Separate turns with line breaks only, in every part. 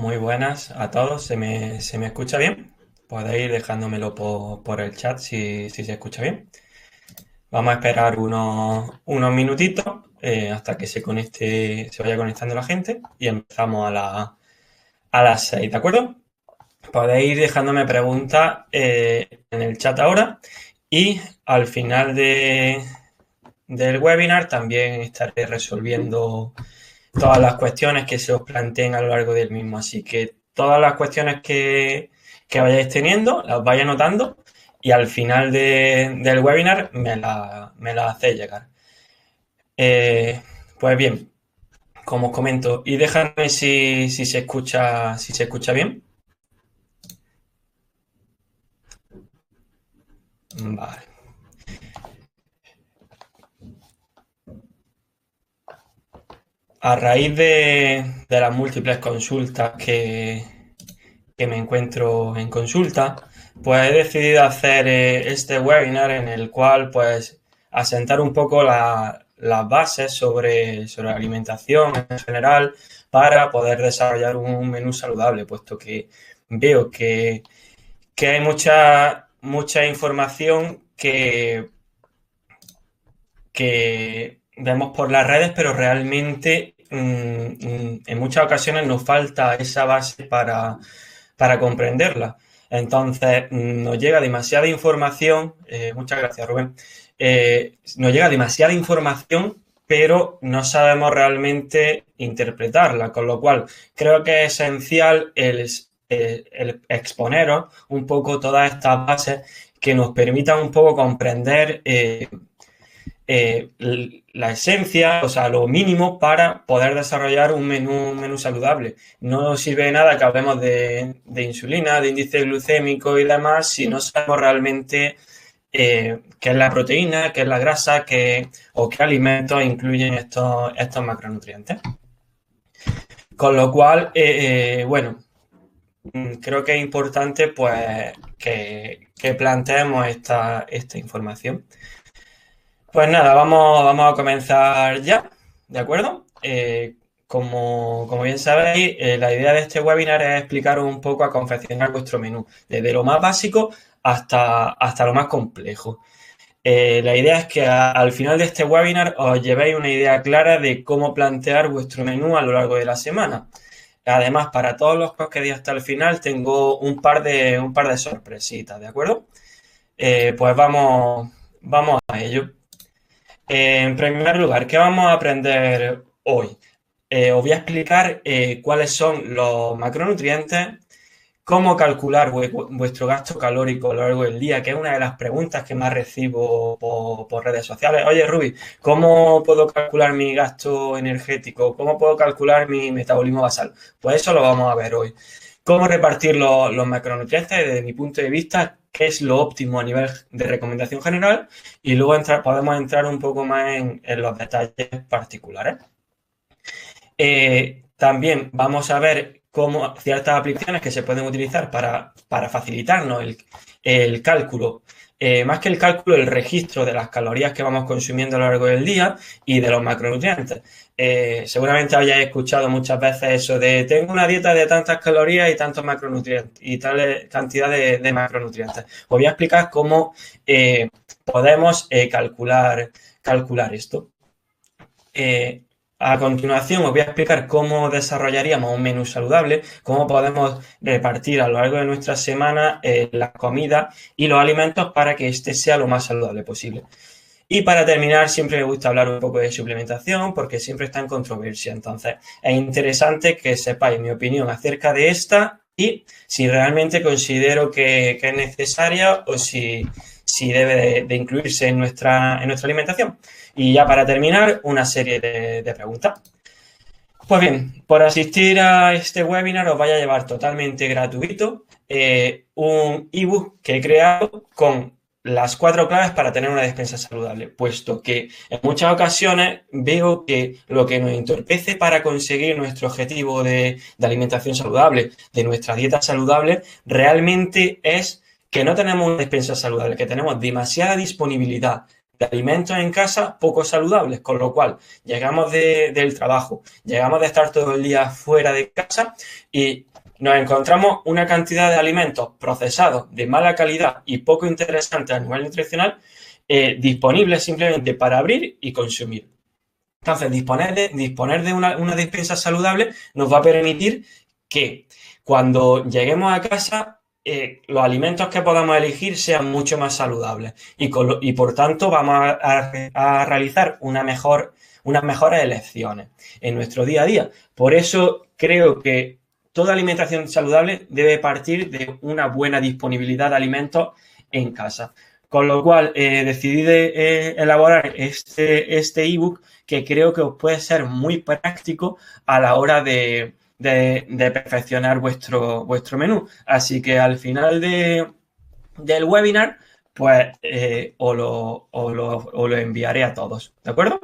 Muy buenas a todos. ¿Se me escucha bien? Podéis ir dejándomelo por el chat si se escucha bien. Vamos a esperar unos minutitos hasta que se vaya conectando la gente y empezamos a las 6, ¿de acuerdo? Podéis ir dejándome preguntas en el chat ahora y al final del webinar también estaré resolviendo todas las cuestiones que se os planteen a lo largo del mismo. Así que todas las cuestiones que vayáis teniendo, las vais anotando y al final del webinar me la hacéis llegar. Pues bien, como os comento, y déjame si se escucha bien. Vale. A raíz de las múltiples consultas que me encuentro en consulta, pues he decidido hacer este webinar en el cual pues asentar un poco las bases sobre la alimentación en general para poder desarrollar un menú saludable, puesto que veo que hay mucha información que vemos por las redes, pero realmente en muchas ocasiones nos falta esa base para comprenderla. Entonces, nos llega demasiada información, muchas gracias Rubén, nos llega demasiada información, pero no sabemos realmente interpretarla, con lo cual creo que es esencial el exponeros un poco todas estas bases que nos permitan un poco comprender la esencia, o sea, lo mínimo para poder desarrollar un menú saludable. No sirve de nada que hablemos de insulina, de índice glucémico y demás si no sabemos realmente qué es la proteína, qué es la grasa, o qué alimentos incluyen estos macronutrientes. Con lo cual, bueno, creo que es importante pues que planteemos esta información. Pues nada, vamos a comenzar ya, ¿de acuerdo? Como bien sabéis, la idea de este webinar es explicaros un poco a confeccionar vuestro menú, desde lo más básico hasta lo más complejo. La idea es que al final de este webinar os llevéis una idea clara de cómo plantear vuestro menú a lo largo de la semana. Además, para todos los que os quedéis hasta el final, tengo un par de sorpresitas, ¿de acuerdo? Pues vamos a ello. En primer lugar, ¿qué vamos a aprender hoy? Os voy a explicar cuáles son los macronutrientes, cómo calcular vuestro gasto calórico a lo largo del día, que es una de las preguntas que más recibo por redes sociales. Oye, Rubi, ¿cómo puedo calcular mi gasto energético? ¿Cómo puedo calcular mi metabolismo basal? Pues eso lo vamos a ver hoy. ¿Cómo repartir los macronutrientes desde mi punto de vista? ¿Qué es lo óptimo a nivel de recomendación general? Y luego podemos entrar un poco más en los detalles particulares. También vamos a ver cómo ciertas aplicaciones que se pueden utilizar para facilitarnos el cálculo, más que el cálculo, el registro de las calorías que vamos consumiendo a lo largo del día y de los macronutrientes. Seguramente hayáis escuchado muchas veces eso de tengo una dieta de tantas calorías y tantos macronutrientes y tal cantidad de macronutrientes. Os voy a explicar cómo podemos calcular esto. A continuación os voy a explicar cómo desarrollaríamos un menú saludable, cómo podemos repartir a lo largo de nuestra semana las comidas y los alimentos para que este sea lo más saludable posible. Y para terminar, siempre me gusta hablar un poco de suplementación porque siempre está en controversia. Entonces, es interesante que sepáis mi opinión acerca de esta y si realmente considero que es necesaria o si debe de incluirse en nuestra alimentación. Y ya para terminar, una serie de preguntas. Pues bien, por asistir a este webinar os vaya a llevar totalmente gratuito un ebook que he creado con las 4 claves para tener una despensa saludable, puesto que en muchas ocasiones veo que lo que nos entorpece para conseguir nuestro objetivo de alimentación saludable, de nuestra dieta saludable, realmente es que no tenemos una despensa saludable, que tenemos demasiada disponibilidad de alimentos en casa poco saludables, con lo cual llegamos del trabajo, llegamos de estar todo el día fuera de casa y nos encontramos una cantidad de alimentos procesados de mala calidad y poco interesantes a nivel nutricional disponibles simplemente para abrir y consumir. Entonces, disponer de una despensa saludable nos va a permitir que cuando lleguemos a casa los alimentos que podamos elegir sean mucho más saludables y por tanto vamos a realizar unas mejores elecciones en nuestro día a día. Por eso creo que toda alimentación saludable debe partir de una buena disponibilidad de alimentos en casa. Con lo cual decidí elaborar este ebook que creo que os puede ser muy práctico a la hora de perfeccionar vuestro menú. Así que al final del webinar, pues os lo enviaré a todos, ¿de acuerdo?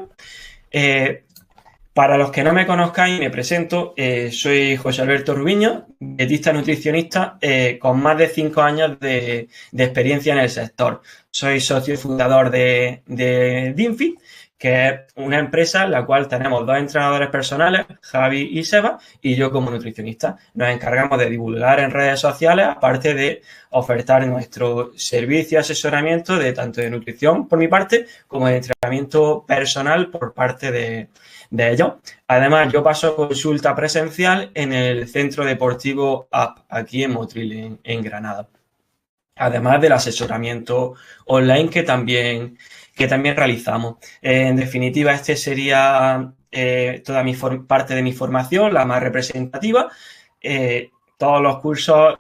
Para los que no me conozcáis, me presento. Soy José Alberto Rubiño, dietista nutricionista con más de 5 años de experiencia en el sector. Soy socio fundador de DINFIT, que es una empresa en la cual tenemos 2 entrenadores personales, Javi y Seba, y yo como nutricionista. Nos encargamos de divulgar en redes sociales, aparte de ofertar nuestro servicio y asesoramiento de tanto de nutrición por mi parte, como de entrenamiento personal por parte de ellos. Además, yo paso consulta presencial en el Centro Deportivo AP, aquí en Motril, en Granada. Además del asesoramiento online que también realizamos. En definitiva, este sería toda parte de mi formación, la más representativa. Todos los cursos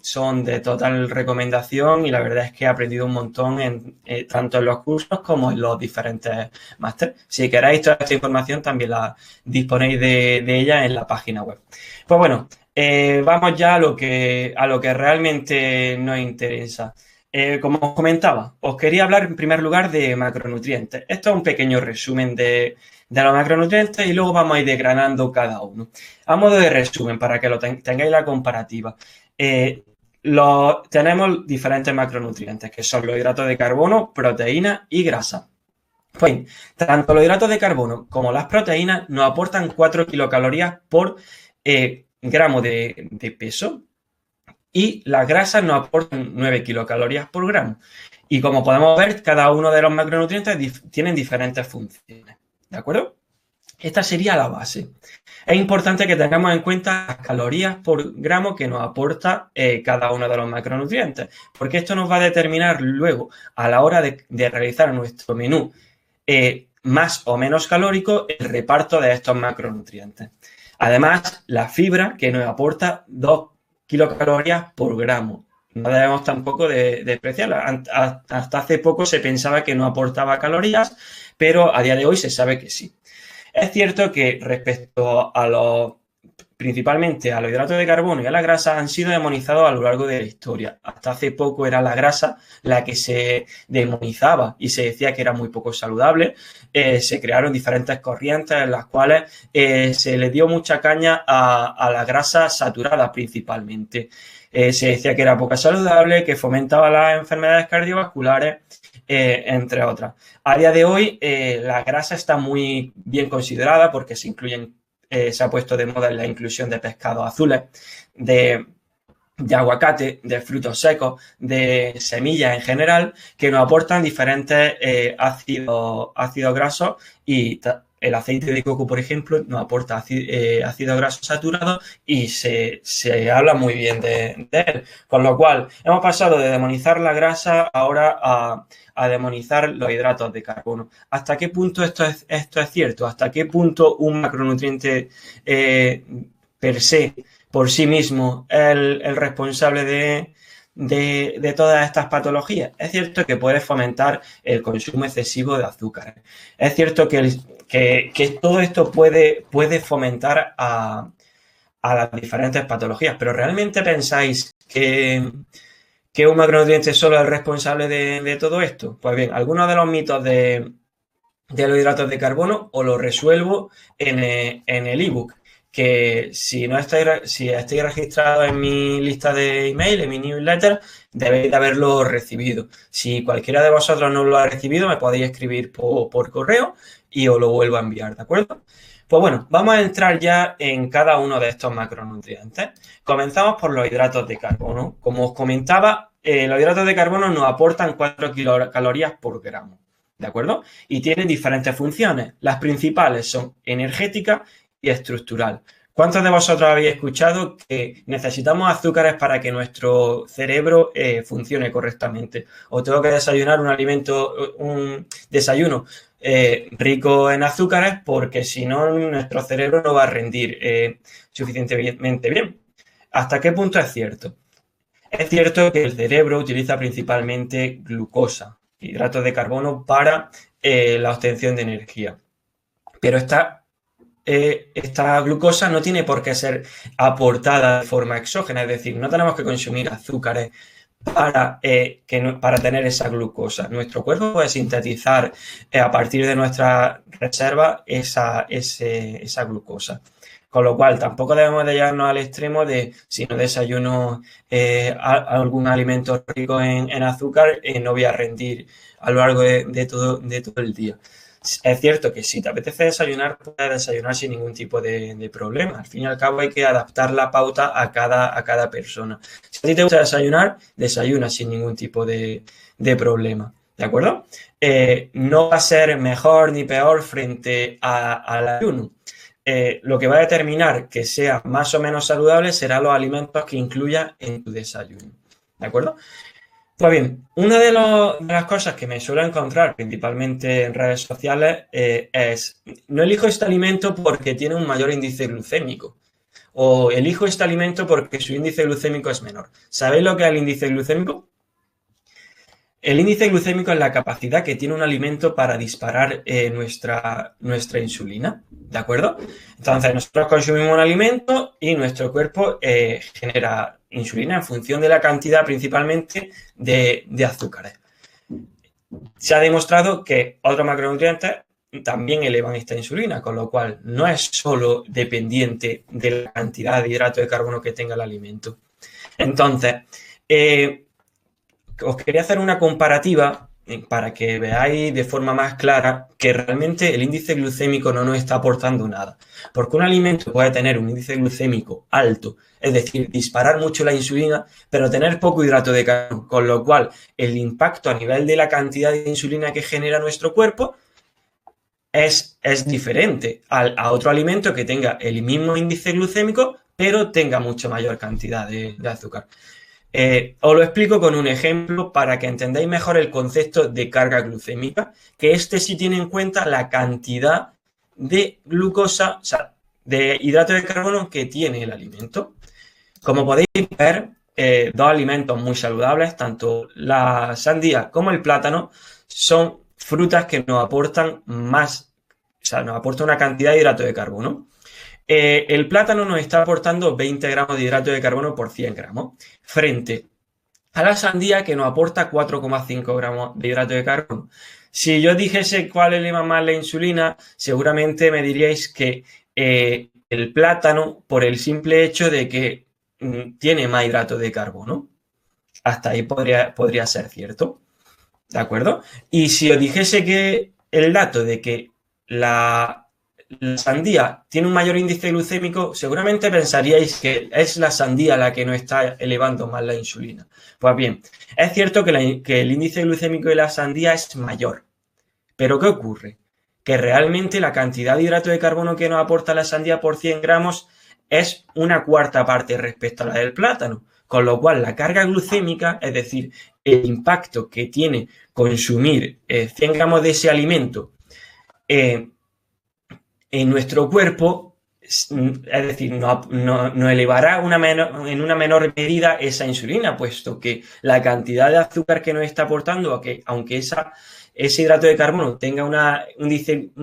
son de total recomendación y la verdad es que he aprendido un montón tanto en los cursos como en los diferentes másteres. Si queréis toda esta información también la disponéis de ella en la página web. Pues bueno, vamos ya a lo que realmente nos interesa. Como os comentaba, os quería hablar en primer lugar de macronutrientes. Esto es un pequeño resumen de los macronutrientes y luego vamos a ir desgranando cada uno. A modo de resumen, para que lo tengáis la comparativa, tenemos diferentes macronutrientes, que son los hidratos de carbono, proteínas y grasa. Pues, tanto los hidratos de carbono como las proteínas nos aportan 4 kilocalorías por gramo de peso y las grasas nos aportan 9 kilocalorías por gramo. Y como podemos ver, cada uno de los macronutrientes tienen diferentes funciones. ¿De acuerdo? Esta sería la base. Es importante que tengamos en cuenta las calorías por gramo que nos aporta cada uno de los macronutrientes, porque esto nos va a determinar luego, a la hora de realizar nuestro menú más o menos calórico, el reparto de estos macronutrientes. Además, la fibra que nos aporta 2 kilocalorías por gramo. No debemos tampoco despreciarla. Hasta hace poco se pensaba que no aportaba calorías, pero a día de hoy se sabe que sí. Es cierto que respecto principalmente a los hidratos de carbono y a la grasa han sido demonizados a lo largo de la historia. Hasta hace poco era la grasa la que se demonizaba y se decía que era muy poco saludable. Se crearon diferentes corrientes en las cuales se le dio mucha caña a la grasa saturada principalmente. Se decía que era poco saludable, que fomentaba las enfermedades cardiovasculares, entre otras. A día de hoy la grasa está muy bien considerada porque se ha puesto de moda la inclusión de pescados azules, de aguacate, de frutos secos, de semillas en general, que nos aportan diferentes ácidos grasos y el aceite de coco, por ejemplo, nos aporta ácido graso saturado y se habla muy bien de él. Con lo cual, hemos pasado de demonizar la grasa ahora a demonizar los hidratos de carbono. ¿Hasta qué punto esto es cierto? ¿Hasta qué punto un macronutriente per se, por sí mismo, es el responsable de todas estas patologías? Es cierto que puede fomentar el consumo excesivo de azúcares. Es cierto que todo esto puede fomentar a las diferentes patologías, pero ¿realmente pensáis que un macronutriente solo es el responsable de todo esto? Pues bien, algunos de los mitos de los hidratos de carbono os los resuelvo en el ebook, que si estáis registrados en mi lista de email, en mi newsletter, debéis de haberlo recibido. Si cualquiera de vosotros no lo ha recibido, me podéis escribir por correo y os lo vuelvo a enviar, ¿de acuerdo? Pues bueno, vamos a entrar ya en cada uno de estos macronutrientes. Comenzamos por los hidratos de carbono. Como os comentaba, los hidratos de carbono nos aportan 4 kilocalorías por gramo, ¿de acuerdo? Y tienen diferentes funciones. Las principales son energética y estructural. ¿Cuántos de vosotros habéis escuchado que necesitamos azúcares para que nuestro cerebro funcione correctamente? O tengo que desayunar un desayuno rico en azúcares porque si no nuestro cerebro no va a rendir suficientemente bien. ¿Hasta qué punto es cierto? Es cierto que el cerebro utiliza principalmente glucosa, hidratos de carbono, para la obtención de energía. Pero esta glucosa no tiene por qué ser aportada de forma exógena, es decir, no tenemos que consumir azúcares para tener esa glucosa. Nuestro cuerpo puede sintetizar a partir de nuestra reserva esa glucosa. Con lo cual, tampoco debemos de llevarnos al extremo de si no desayuno algún alimento rico en azúcar, no voy a rendir a lo largo de todo el día. Es cierto que si te apetece desayunar, puedes desayunar sin ningún tipo de problema. Al fin y al cabo hay que adaptar la pauta a cada persona. Si a ti te gusta desayunar, desayuna sin ningún tipo de problema. ¿De acuerdo? No va a ser mejor ni peor frente al ayuno. Lo que va a determinar que sea más o menos saludable serán los alimentos que incluyas en tu desayuno. ¿De acuerdo? Pues bien, una de las cosas que me suelo encontrar principalmente en redes sociales es: no elijo este alimento porque tiene un mayor índice glucémico, o elijo este alimento porque su índice glucémico es menor. ¿Sabéis lo que es el índice glucémico? El índice glucémico es la capacidad que tiene un alimento para disparar nuestra insulina, ¿de acuerdo? Entonces, nosotros consumimos un alimento y nuestro cuerpo genera insulina en función de la cantidad principalmente de azúcares. Se ha demostrado que otros macronutrientes también elevan esta insulina, con lo cual no es solo dependiente de la cantidad de hidrato de carbono que tenga el alimento. Entonces, os quería hacer una comparativa para que veáis de forma más clara que realmente el índice glucémico no nos está aportando nada. Porque un alimento puede tener un índice glucémico alto, es decir, disparar mucho la insulina, pero tener poco hidrato de carbono, con lo cual el impacto a nivel de la cantidad de insulina que genera nuestro cuerpo es diferente a otro alimento que tenga el mismo índice glucémico, pero tenga mucha mayor cantidad de azúcar. Os lo explico con un ejemplo para que entendáis mejor el concepto de carga glucémica, que sí tiene en cuenta la cantidad de glucosa, o sea, de hidrato de carbono que tiene el alimento. Como podéis ver, dos alimentos muy saludables, tanto la sandía como el plátano, son frutas que nos aportan más, o sea, nos aportan una cantidad de hidrato de carbono. El plátano nos está aportando 20 gramos de hidrato de carbono por 100 gramos, frente a la sandía que nos aporta 4,5 gramos de hidrato de carbono. Si yo dijese cuál eleva más la insulina, seguramente me diríais que el plátano, por el simple hecho de que tiene más hidrato de carbono. Hasta ahí podría ser cierto, ¿de acuerdo? Y si os dijese que el dato de que la sandía tiene un mayor índice glucémico, seguramente pensaríais que es la sandía la que no está elevando más la insulina. Pues bien, es cierto que el índice glucémico de la sandía es mayor. ¿Pero qué ocurre? Que realmente la cantidad de hidrato de carbono que nos aporta la sandía por 100 gramos es una cuarta parte respecto a la del plátano. Con lo cual, la carga glucémica, es decir, el impacto que tiene consumir 100 gramos de ese alimento en nuestro cuerpo, es decir, no elevará en una menor medida esa insulina, puesto que la cantidad de azúcar que nos está aportando, aunque ese hidrato de carbono tenga un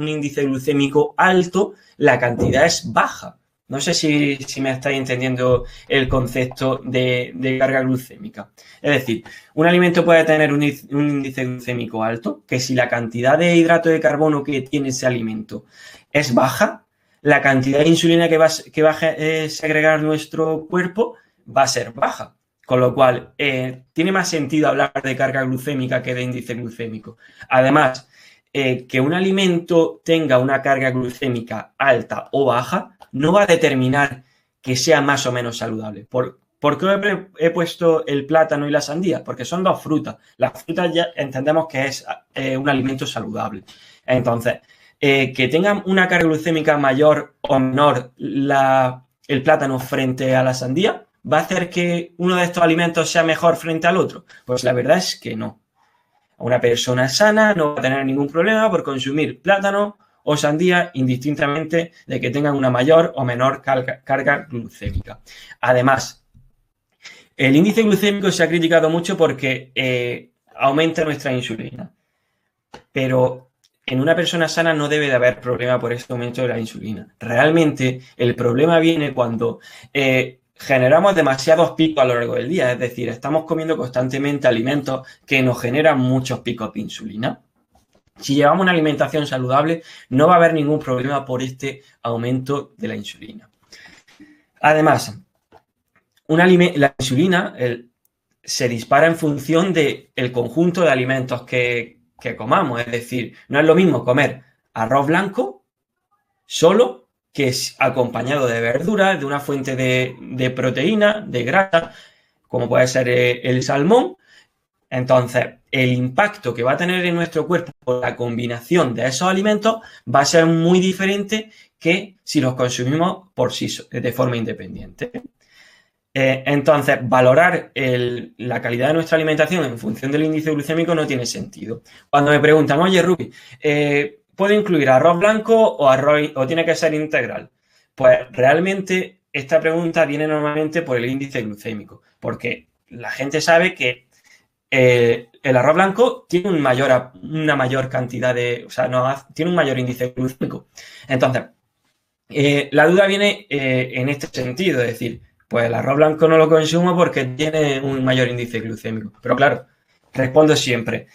índice glucémico alto, la cantidad es baja. No sé si me estáis entendiendo el concepto de carga glucémica. Es decir, un alimento puede tener un índice glucémico alto, que si la cantidad de hidrato de carbono que tiene ese alimento es baja, la cantidad de insulina que va a segregar nuestro cuerpo va a ser baja. Con lo cual, tiene más sentido hablar de carga glucémica que de índice glucémico. Además, que un alimento tenga una carga glucémica alta o baja no va a determinar que sea más o menos saludable. ¿Por qué he puesto el plátano y la sandía? Porque son dos frutas. Las frutas ya entendemos que es un alimento saludable. Entonces, que tengan una carga glucémica mayor o menor el plátano frente a la sandía, ¿va a hacer que uno de estos alimentos sea mejor frente al otro? Pues la verdad es que no. Una persona sana no va a tener ningún problema por consumir plátano o sandía indistintamente de que tengan una mayor o menor carga glucémica. Además, el índice glucémico se ha criticado mucho porque aumenta nuestra insulina, pero en una persona sana no debe de haber problema por este aumento de la insulina. Realmente el problema viene cuando generamos demasiados picos a lo largo del día, es decir, estamos comiendo constantemente alimentos que nos generan muchos picos de insulina. Si llevamos una alimentación saludable, no va a haber ningún problema por este aumento de la insulina. Además, la insulina se dispara en función del conjunto de alimentos que comamos. Es decir, no es lo mismo comer arroz blanco solo que es acompañado de verduras, de una fuente de proteína, de grasa, como puede ser el salmón. Entonces, el impacto que va a tener en nuestro cuerpo por la combinación de esos alimentos va a ser muy diferente que si los consumimos por sí, de forma independiente. Entonces, valorar la calidad de nuestra alimentación en función del índice glucémico no tiene sentido. Cuando me preguntan, oye, Rubi, ¿puedo incluir arroz blanco o tiene que ser integral? Pues realmente esta pregunta viene normalmente por el índice glucémico, porque la gente sabe que el arroz blanco tiene una mayor cantidad tiene un mayor índice glucémico. Entonces, la duda viene en este sentido, es decir, pues el arroz blanco no lo consumo porque tiene un mayor índice glucémico. Pero claro, respondo siempre,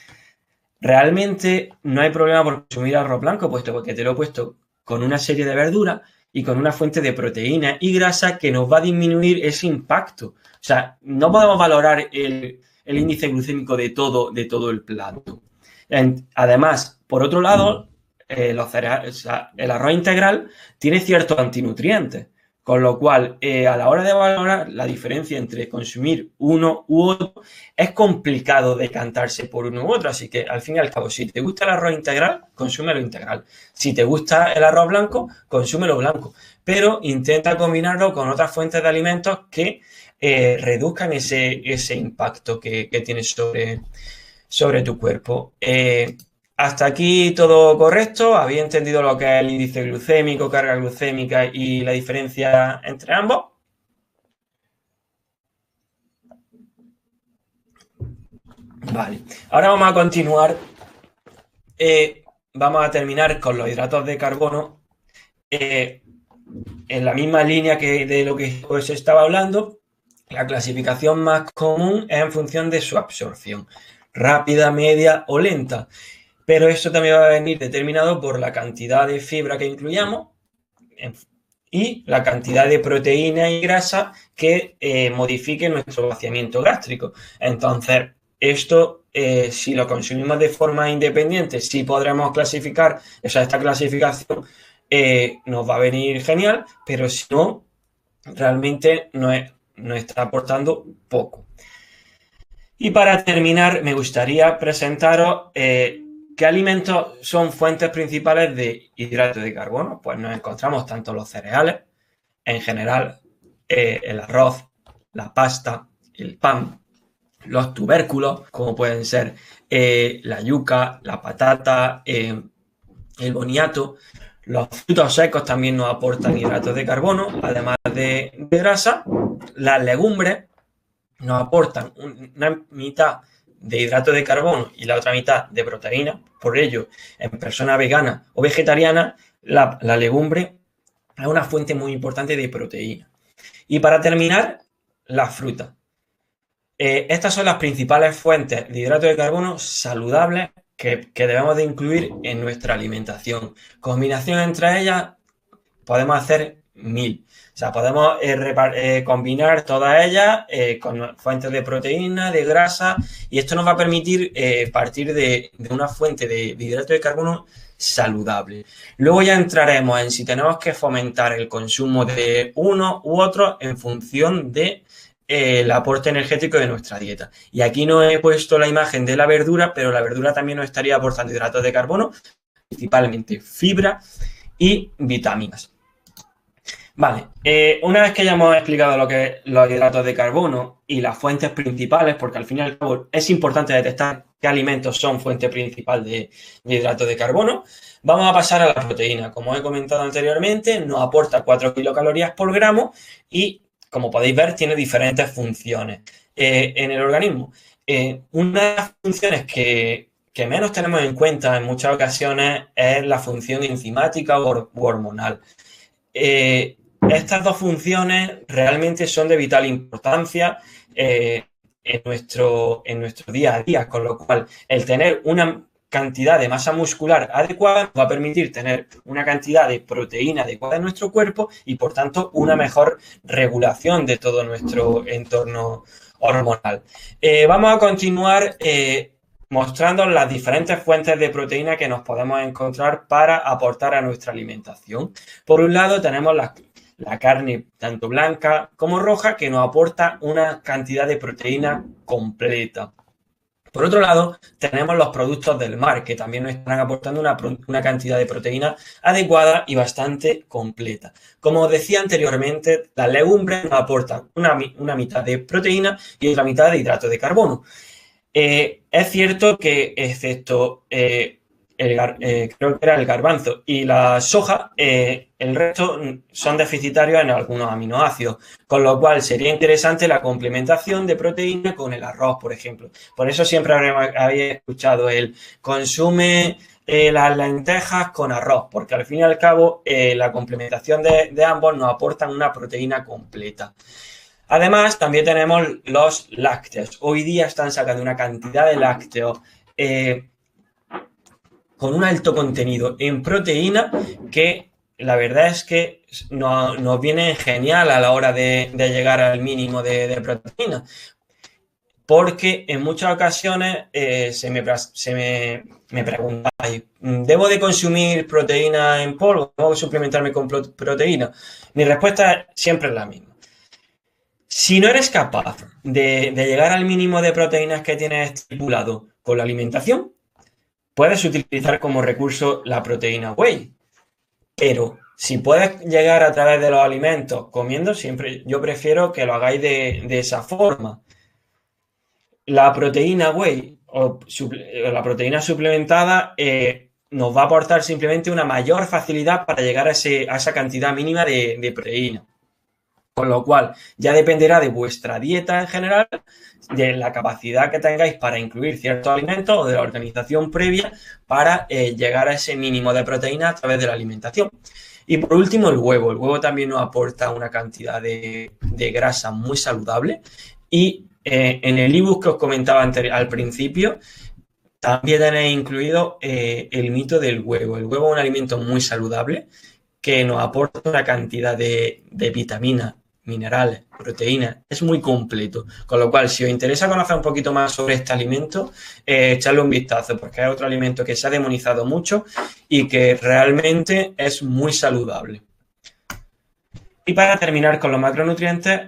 realmente no hay problema por consumir arroz blanco, puesto que te lo he puesto con una serie de verduras y con una fuente de proteína y grasa que nos va a disminuir ese impacto. O sea, no podemos valorar el índice glucémico de todo el plato. Además, por otro lado, los cereales, el arroz integral tiene ciertos antinutrientes, con lo cual, a la hora de valorar la diferencia entre consumir uno u otro, es complicado decantarse por uno u otro. Así que, al fin y al cabo, si te gusta el arroz integral, consúmelo integral. Si te gusta el arroz blanco, consúmelo blanco. Pero intenta combinarlo con otras fuentes de alimentos que reduzcan ese impacto que tienes sobre tu cuerpo. Hasta aquí todo correcto. ¿Había entendido lo que es el índice glucémico, carga glucémica y la diferencia entre ambos? Vale. Ahora vamos a continuar. Vamos a terminar con los hidratos de carbono. En la misma línea de lo que os estaba hablando, la clasificación más común es en función de su absorción. Rápida, media o lenta. Pero esto también va a venir determinado por la cantidad de fibra que incluyamos y la cantidad de proteína y grasa que modifique nuestro vaciamiento gástrico. Entonces, esto, si lo consumimos de forma independiente, sí podremos clasificar, esta clasificación nos va a venir genial, pero si no, realmente nos está aportando poco. Y para terminar, me gustaría presentaros ¿qué alimentos son fuentes principales de hidratos de carbono? Pues nos encontramos tanto los cereales, en general el arroz, la pasta, el pan, los tubérculos, como pueden ser la yuca, la patata, el boniato. Los frutos secos también nos aportan hidratos de carbono, además de grasa. Las legumbres nos aportan una mitad de hidrato de carbono y la otra mitad de proteína. Por ello, en personas veganas o vegetarianas, la legumbre es una fuente muy importante de proteína. Y para terminar, las frutas. Estas son las principales fuentes de hidrato de carbono saludables que debemos de incluir en nuestra alimentación. Combinación entre ellas podemos hacer 1000. O sea, podemos combinar todas ellas con fuentes de proteína, de grasa, y esto nos va a permitir partir de una fuente de hidrato de carbono saludable. Luego ya entraremos en si tenemos que fomentar el consumo de uno u otro en función de el aporte energético de nuestra dieta. Y aquí no he puesto la imagen de la verdura, pero la verdura también nos estaría aportando hidratos de carbono, principalmente fibra y vitaminas. Vale, una vez que ya hemos explicado lo que es los hidratos de carbono y las fuentes principales, porque al fin y al cabo es importante detectar qué alimentos son fuente principal de hidratos de carbono, vamos a pasar a la proteína. Como he comentado anteriormente, nos aporta 4 kilocalorías por gramo y, como podéis ver, tiene diferentes funciones en el organismo. Una de las funciones que menos tenemos en cuenta en muchas ocasiones es la función enzimática u hormonal. Estas dos funciones realmente son de vital importancia en nuestro día a día, con lo cual el tener una cantidad de masa muscular adecuada nos va a permitir tener una cantidad de proteína adecuada en nuestro cuerpo y, por tanto, una mejor regulación de todo nuestro entorno hormonal. Vamos a continuar mostrando las diferentes fuentes de proteína que nos podemos encontrar para aportar a nuestra alimentación. Por un lado tenemos la carne tanto blanca como roja, que nos aporta una cantidad de proteína completa. Por otro lado, tenemos los productos del mar, que también nos están aportando una cantidad de proteína adecuada y bastante completa. Como os decía anteriormente, las legumbres nos aportan una mitad de proteína y otra mitad de hidrato de carbono. Es cierto que, excepto creo que era el garbanzo y la soja, el resto son deficitarios en algunos aminoácidos, con lo cual sería interesante la complementación de proteína con el arroz, por ejemplo. Por eso siempre habéis escuchado el consume las lentejas con arroz, porque al fin y al cabo la complementación de ambos nos aportan una proteína completa. Además, también tenemos los lácteos. Hoy día están sacando una cantidad de lácteos con un alto contenido en proteína que la verdad es que nos viene genial a la hora de llegar al mínimo de proteína. Porque en muchas ocasiones me preguntáis, ¿debo de consumir proteína en polvo? ¿Debo suplementarme con proteína? Mi respuesta siempre es la misma. Si no eres capaz de llegar al mínimo de proteínas que tienes estipulado con la alimentación, puedes utilizar como recurso la proteína whey. Pero si puedes llegar a través de los alimentos comiendo, siempre yo prefiero que lo hagáis de esa forma. La proteína whey o la proteína suplementada nos va a aportar simplemente una mayor facilidad para llegar a esa cantidad mínima de proteína. Con lo cual, ya dependerá de vuestra dieta en general, de la capacidad que tengáis para incluir ciertos alimentos o de la organización previa para llegar a ese mínimo de proteína a través de la alimentación. Y por último, el huevo. El huevo también nos aporta una cantidad de grasa muy saludable. Y en el ebook que os comentaba al principio, también tenéis incluido el mito del huevo. El huevo es un alimento muy saludable que nos aporta una cantidad de vitaminas, minerales, proteínas, es muy completo. Con lo cual, si os interesa conocer un poquito más sobre este alimento, echadle un vistazo, porque es otro alimento que se ha demonizado mucho y que realmente es muy saludable. Y para terminar con los macronutrientes,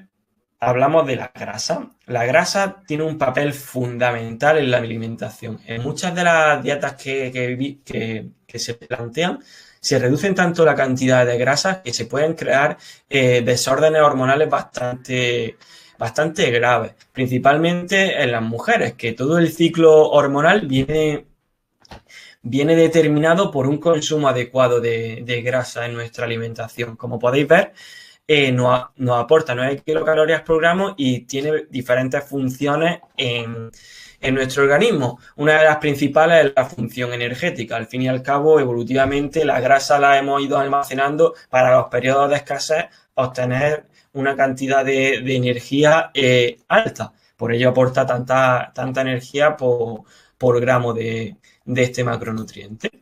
hablamos de la grasa. La grasa tiene un papel fundamental en la alimentación. En muchas de las dietas que se plantean, se reducen tanto la cantidad de grasas que se pueden crear desórdenes hormonales bastante graves, principalmente en las mujeres, que todo el ciclo hormonal viene determinado por un consumo adecuado de grasa en nuestra alimentación. Como podéis ver, nos aporta 9 kilocalorías por gramo y tiene diferentes funciones en nuestro organismo. Una de las principales es la función energética. Al fin y al cabo, evolutivamente, la grasa la hemos ido almacenando para los periodos de escasez, obtener una cantidad de energía alta. Por ello aporta tanta energía por gramo de este macronutriente.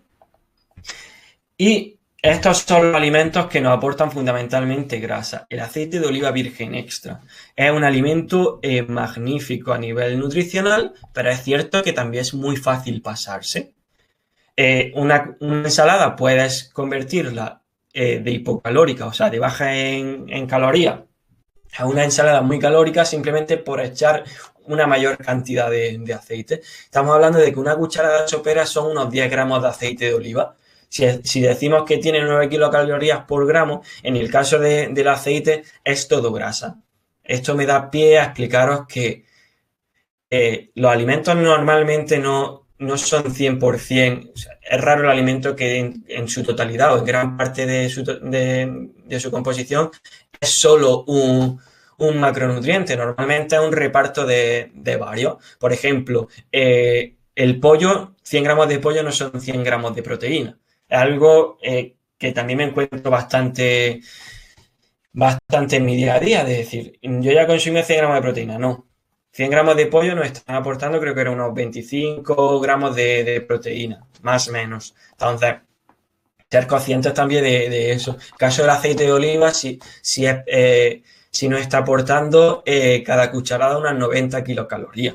Y Estos son los alimentos que nos aportan fundamentalmente grasa. El aceite de oliva virgen extra es un alimento magnífico a nivel nutricional, pero es cierto que también es muy fácil pasarse. Una ensalada puedes convertirla de hipocalórica, o sea, de baja en calorías, a una ensalada muy calórica simplemente por echar una mayor cantidad de aceite. Estamos hablando de que una cucharada sopera son unos 10 gramos de aceite de oliva. Si decimos que tiene 9 kilocalorías por gramo, en el caso del aceite es todo grasa. Esto me da pie a explicaros que los alimentos normalmente no son 100%, o sea, es raro el alimento que en su totalidad o en gran parte de su composición es solo un macronutriente. Normalmente es un reparto de varios. Por ejemplo, el pollo, 100 gramos de pollo no son 100 gramos de proteína. Es algo que también me encuentro bastante en mi día a día, de decir, yo ya consumí 100 gramos de proteína, no. 100 gramos de pollo nos están aportando, creo que eran unos 25 gramos de proteína, más o menos. Entonces, ser conscientes también de eso. En caso del aceite de oliva, si nos está aportando cada cucharada unas 90 kilocalorías,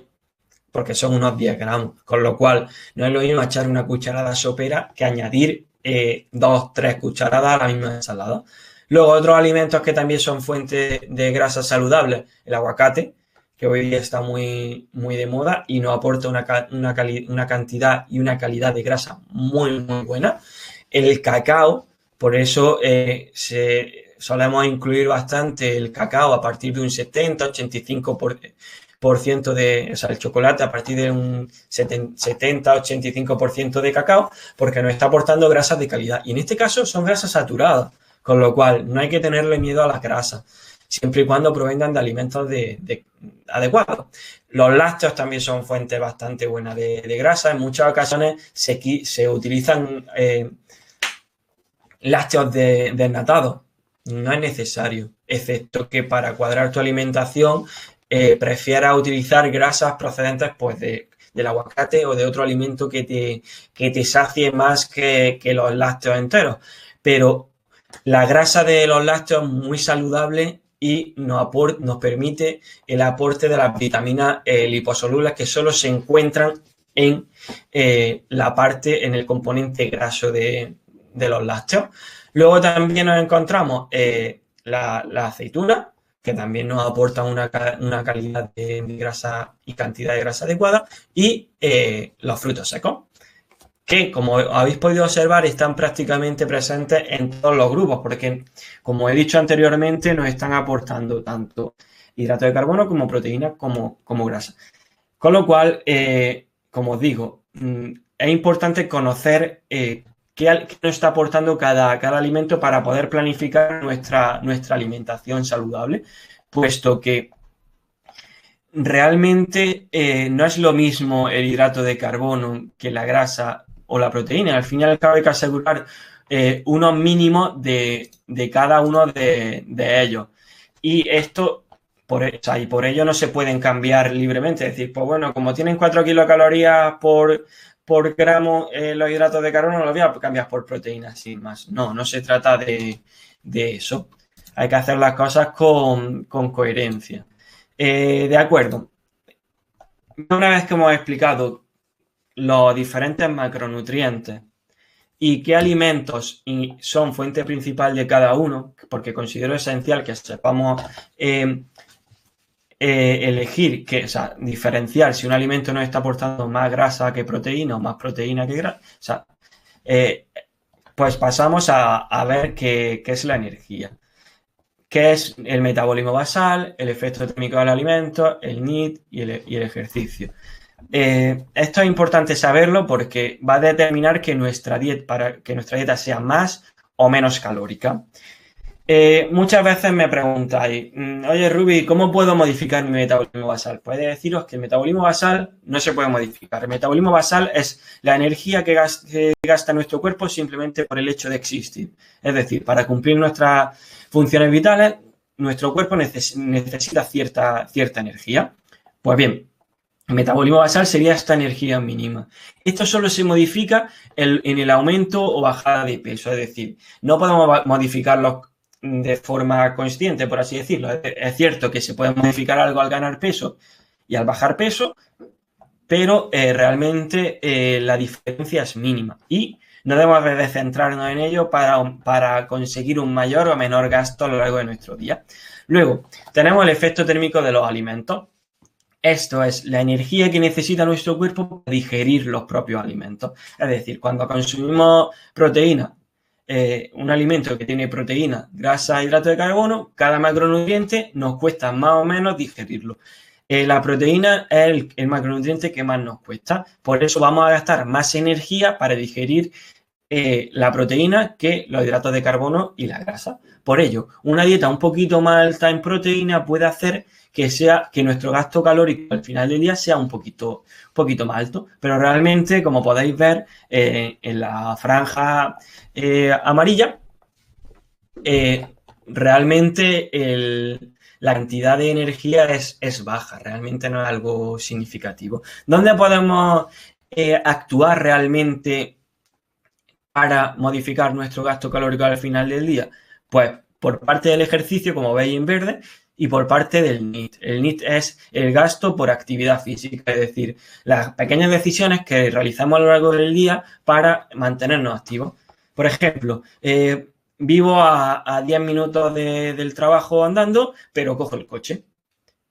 porque son unos 10 gramos. Con lo cual, no es lo mismo echar una cucharada sopera que añadir 2-3 cucharadas a la misma ensalada. Luego, otros alimentos que también son fuentes de grasa saludables, el aguacate, que hoy día está muy, muy de moda y nos aporta una cantidad y una calidad de grasa muy, muy buena. El cacao, por eso solemos incluir bastante el cacao a partir de un 70-85% o sea, el chocolate a partir de un 70-85% de cacao, porque nos está aportando grasas de calidad. Y en este caso son grasas saturadas, con lo cual no hay que tenerle miedo a las grasas, siempre y cuando provengan de alimentos adecuados. Los lácteos también son fuentes bastante buenas de grasa. En muchas ocasiones se utilizan lácteos desnatados. No es necesario, excepto que para cuadrar tu alimentación prefieras utilizar grasas procedentes pues, del aguacate o de otro alimento que te sacie más que los lácteos enteros. Pero la grasa de los lácteos es muy saludable y nos permite el aporte de las vitaminas liposolubles que solo se encuentran en en el componente graso de los lácteos. Luego también nos encontramos la aceituna, que también nos aporta una calidad de grasa y cantidad de grasa adecuada, y los frutos secos, que como habéis podido observar están prácticamente presentes en todos los grupos, porque como he dicho anteriormente nos están aportando tanto hidratos de carbono como proteínas como grasa. Con lo cual, como os digo, es importante conocer qué nos está aportando cada alimento para poder planificar nuestra alimentación saludable, puesto que realmente no es lo mismo el hidrato de carbono que la grasa o la proteína. Al fin y al cabo hay que asegurar unos mínimos de cada uno de ellos. Y esto, por ello no se pueden cambiar libremente. Es decir, pues bueno, como tienen 4 kilocalorías por gramo los hidratos de carbono, los voy a cambiar por proteínas sin más. No se trata de eso. Hay que hacer las cosas con coherencia. De acuerdo. Una vez que hemos explicado los diferentes macronutrientes y qué alimentos son fuente principal de cada uno, porque considero esencial que sepamos elegir, diferenciar si un alimento nos está aportando más grasa que proteína o más proteína que grasa, pues pasamos a ver qué es la energía. ¿Qué es el metabolismo basal, el efecto térmico del alimento, el NEAT y el ejercicio? Esto es importante saberlo porque va a determinar que nuestra dieta sea más o menos calórica. Muchas veces me preguntáis, oye Ruby, ¿cómo puedo modificar mi metabolismo basal? Puedo deciros que el metabolismo basal no se puede modificar. El metabolismo basal es la energía que gasta nuestro cuerpo simplemente por el hecho de existir. Es decir, para cumplir nuestras funciones vitales, nuestro cuerpo necesita cierta energía. Pues bien, El metabolismo basal sería esta energía mínima. Esto solo se modifica en el aumento o bajada de peso, es decir, no podemos modificarlo de forma consciente, por así decirlo. Es cierto que se puede modificar algo al ganar peso y al bajar peso, pero realmente la diferencia es mínima y no debemos de centrarnos en ello para conseguir un mayor o menor gasto a lo largo de nuestro día. Luego, tenemos el efecto térmico de los alimentos. Esto es la energía que necesita nuestro cuerpo para digerir los propios alimentos. Es decir, cuando consumimos proteína, un alimento que tiene proteína, grasa, hidrato de carbono, cada macronutriente nos cuesta más o menos digerirlo. La proteína es el macronutriente que más nos cuesta. Por eso vamos a gastar más energía para digerir la proteína que los hidratos de carbono y la grasa. Por ello, una dieta un poquito más alta en proteína puede hacer que nuestro gasto calórico al final del día sea un poquito más alto. Pero realmente, como podéis ver en la franja amarilla, realmente la cantidad de energía es baja, realmente no es algo significativo. ¿Dónde podemos actuar realmente para modificar nuestro gasto calórico al final del día? Pues por parte del ejercicio, como veis en verde, y por parte del NEAT. El NEAT es el gasto por actividad física, es decir, las pequeñas decisiones que realizamos a lo largo del día para mantenernos activos. Por ejemplo, vivo a 10 minutos del trabajo andando, pero cojo el coche.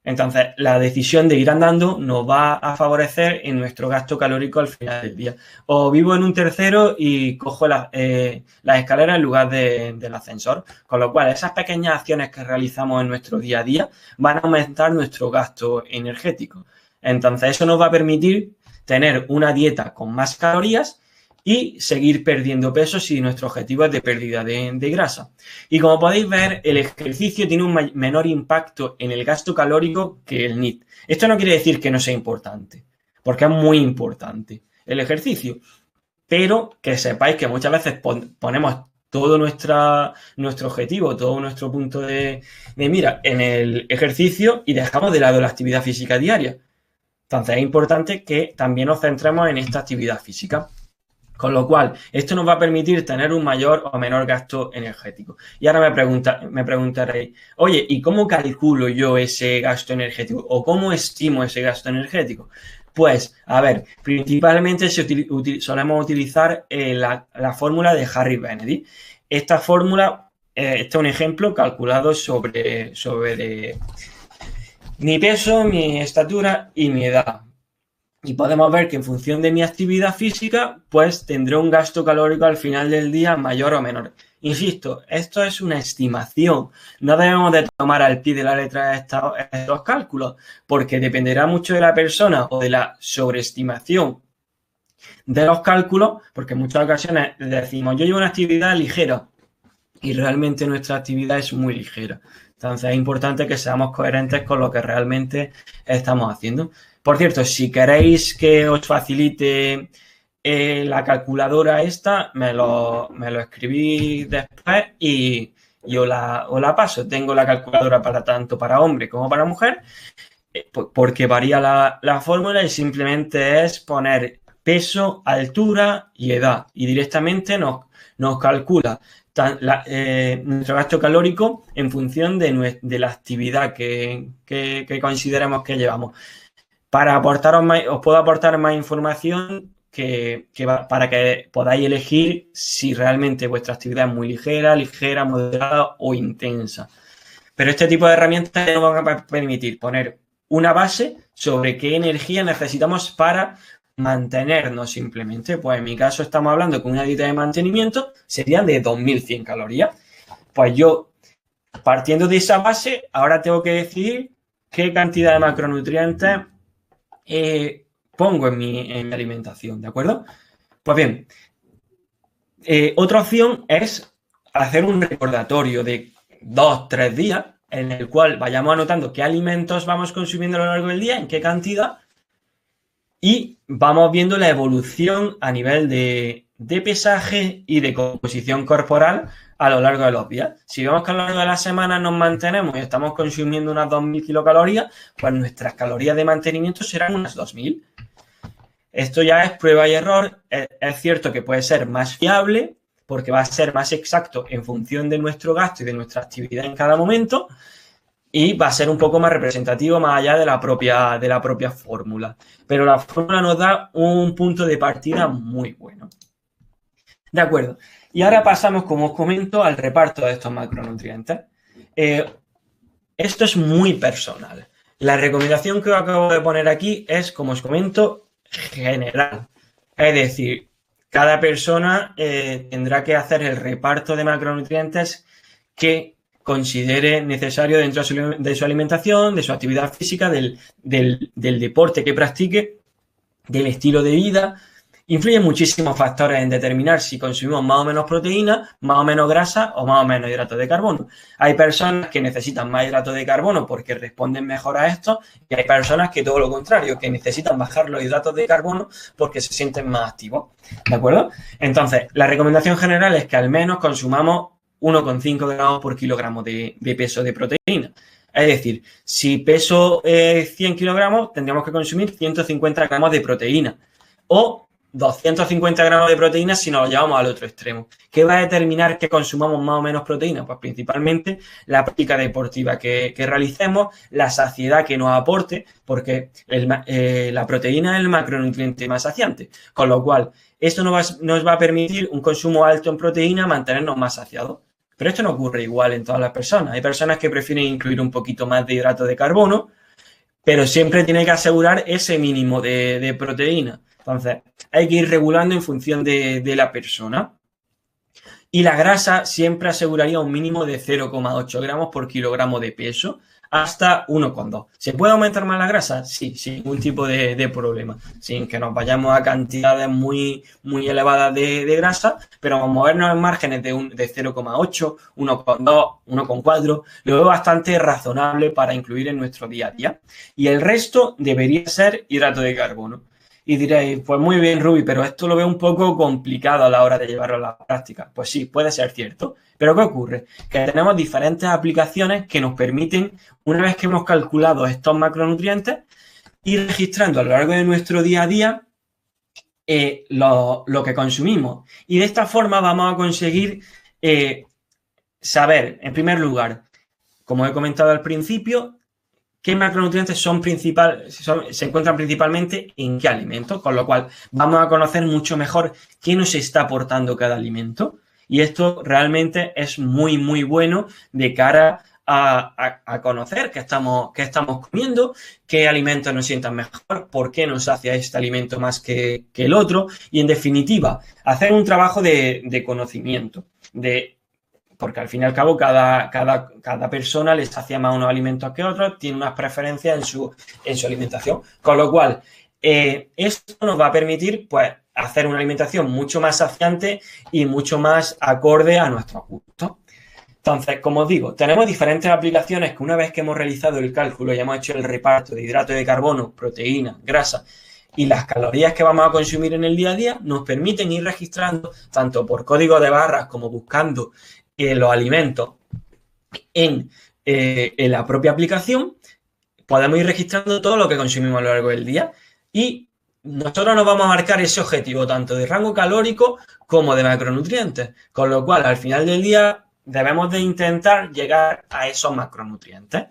Entonces, la decisión de ir andando nos va a favorecer en nuestro gasto calórico al final del día. O vivo en un tercero y cojo las escaleras en lugar del ascensor. Con lo cual, esas pequeñas acciones que realizamos en nuestro día a día van a aumentar nuestro gasto energético. Entonces, eso nos va a permitir tener una dieta con más calorías y seguir perdiendo peso si nuestro objetivo es de pérdida de grasa. Y como podéis ver, el ejercicio tiene un menor impacto en el gasto calórico que el NEAT. Esto no quiere decir que no sea importante, porque es muy importante el ejercicio, pero que sepáis que muchas veces ponemos todo nuestro objetivo, todo nuestro punto de mira en el ejercicio y dejamos de lado la actividad física diaria. Entonces es importante que también nos centremos en esta actividad física. Con lo cual, esto nos va a permitir tener un mayor o menor gasto energético. Y ahora me preguntaréis, oye, ¿y cómo calculo yo ese gasto energético? ¿O cómo estimo ese gasto energético? Pues, a ver, principalmente solemos utilizar la fórmula de Harry Benedict. Esta fórmula, este es un ejemplo calculado sobre mi peso, mi estatura y mi edad. Y podemos ver que en función de mi actividad física, pues tendré un gasto calórico al final del día mayor o menor. Insisto, esto es una estimación. No debemos de tomar al pie de la letra estos cálculos, porque dependerá mucho de la persona o de la sobreestimación de los cálculos, porque en muchas ocasiones decimos, yo llevo una actividad ligera y realmente nuestra actividad es muy ligera. Entonces es importante que seamos coherentes con lo que realmente estamos haciendo. Por cierto, si queréis que os facilite la calculadora esta, me lo escribís después y os la paso. Tengo la calculadora tanto para hombre como para mujer, porque varía la fórmula y simplemente es poner peso, altura y edad. Y directamente nos calcula nuestro gasto calórico en función de la actividad que consideremos que llevamos. Para aportaros más, os puedo aportar más información para que podáis elegir si realmente vuestra actividad es muy ligera, moderada o intensa. Pero este tipo de herramientas nos van a permitir poner una base sobre qué energía necesitamos para mantenernos simplemente. Pues en mi caso estamos hablando que una dieta de mantenimiento sería de 2100 calorías. Pues yo, partiendo de esa base, ahora tengo que decidir qué cantidad de macronutrientes pongo en mi alimentación, ¿de acuerdo? Pues bien, otra opción es hacer un recordatorio de 2-3 días en el cual vayamos anotando qué alimentos vamos consumiendo a lo largo del día, en qué cantidad, y vamos viendo la evolución a nivel de pesaje y de composición corporal a lo largo de los días. Si vemos que a lo largo de la semana nos mantenemos y estamos consumiendo unas 2.000 kilocalorías, pues nuestras calorías de mantenimiento serán unas 2.000. Esto ya es prueba y error. Es cierto que puede ser más fiable porque va a ser más exacto en función de nuestro gasto y de nuestra actividad en cada momento, y va a ser un poco más representativo más allá de la propia fórmula. Pero la fórmula nos da un punto de partida muy bueno. De acuerdo. Y ahora pasamos, como os comento, al reparto de estos macronutrientes. Esto es muy personal. La recomendación que os acabo de poner aquí es, como os comento, general. Es decir, cada persona tendrá que hacer el reparto de macronutrientes que considere necesario dentro de su alimentación, de su actividad física, del deporte que practique, del estilo de vida. Influyen muchísimos factores en determinar si consumimos más o menos proteína, más o menos grasa o más o menos hidratos de carbono. Hay personas que necesitan más hidratos de carbono porque responden mejor a esto, y hay personas que todo lo contrario, que necesitan bajar los hidratos de carbono porque se sienten más activos. ¿De acuerdo? Entonces, la recomendación general es que al menos consumamos 1,5 gramos por kilogramo de peso de proteína. Es decir, si peso 100 kilogramos, tendríamos que consumir 150 gramos de proteína. O 250 gramos de proteína si nos lo llevamos al otro extremo. ¿Qué va a determinar que consumamos más o menos proteína? Pues principalmente la práctica deportiva que realicemos, la saciedad que nos aporte, porque la proteína es el macronutriente más saciante, con lo cual esto nos va a permitir un consumo alto en proteína, mantenernos más saciados. Pero esto no ocurre igual en todas las personas. Hay personas que prefieren incluir un poquito más de hidrato de carbono, pero siempre tiene que asegurar ese mínimo de proteína. Entonces, hay que ir regulando en función de la persona. Y la grasa siempre aseguraría un mínimo de 0,8 gramos por kilogramo de peso hasta 1,2. ¿Se puede aumentar más la grasa? Sí, sin ningún tipo de problema. Sin que nos vayamos a cantidades muy, muy elevadas de grasa, pero movernos en márgenes de 0,8, 1,2, 1,4, lo veo bastante razonable para incluir en nuestro día a día. Y el resto debería ser hidrato de carbono. Y diréis, pues muy bien, Rubi, pero esto lo veo un poco complicado a la hora de llevarlo a la práctica. Pues sí, puede ser cierto. Pero ¿qué ocurre? Que tenemos diferentes aplicaciones que nos permiten, una vez que hemos calculado estos macronutrientes, ir registrando a lo largo de nuestro día a día lo que consumimos. Y de esta forma vamos a conseguir saber, en primer lugar, como he comentado al principio, qué macronutrientes se encuentran principalmente en qué alimentos, con lo cual vamos a conocer mucho mejor qué nos está aportando cada alimento. Y esto realmente es muy, muy bueno de cara a conocer qué estamos comiendo, qué alimentos nos sientan mejor, por qué nos sacia este alimento más que el otro. Y, en definitiva, hacer un trabajo de conocimiento, porque al fin y al cabo cada persona le sacia más unos alimentos que otros, tiene unas preferencias en su alimentación. Con lo cual, esto nos va a permitir, pues, hacer una alimentación mucho más saciante y mucho más acorde a nuestros gustos. Entonces, como os digo, tenemos diferentes aplicaciones que, una vez que hemos realizado el cálculo y hemos hecho el reparto de hidrato de carbono, proteína, grasa y las calorías que vamos a consumir en el día a día, nos permiten ir registrando, tanto por código de barras como buscando los alimentos en la propia aplicación. Podemos ir registrando todo lo que consumimos a lo largo del día, y nosotros nos vamos a marcar ese objetivo tanto de rango calórico como de macronutrientes, con lo cual al final del día debemos de intentar llegar a esos macronutrientes.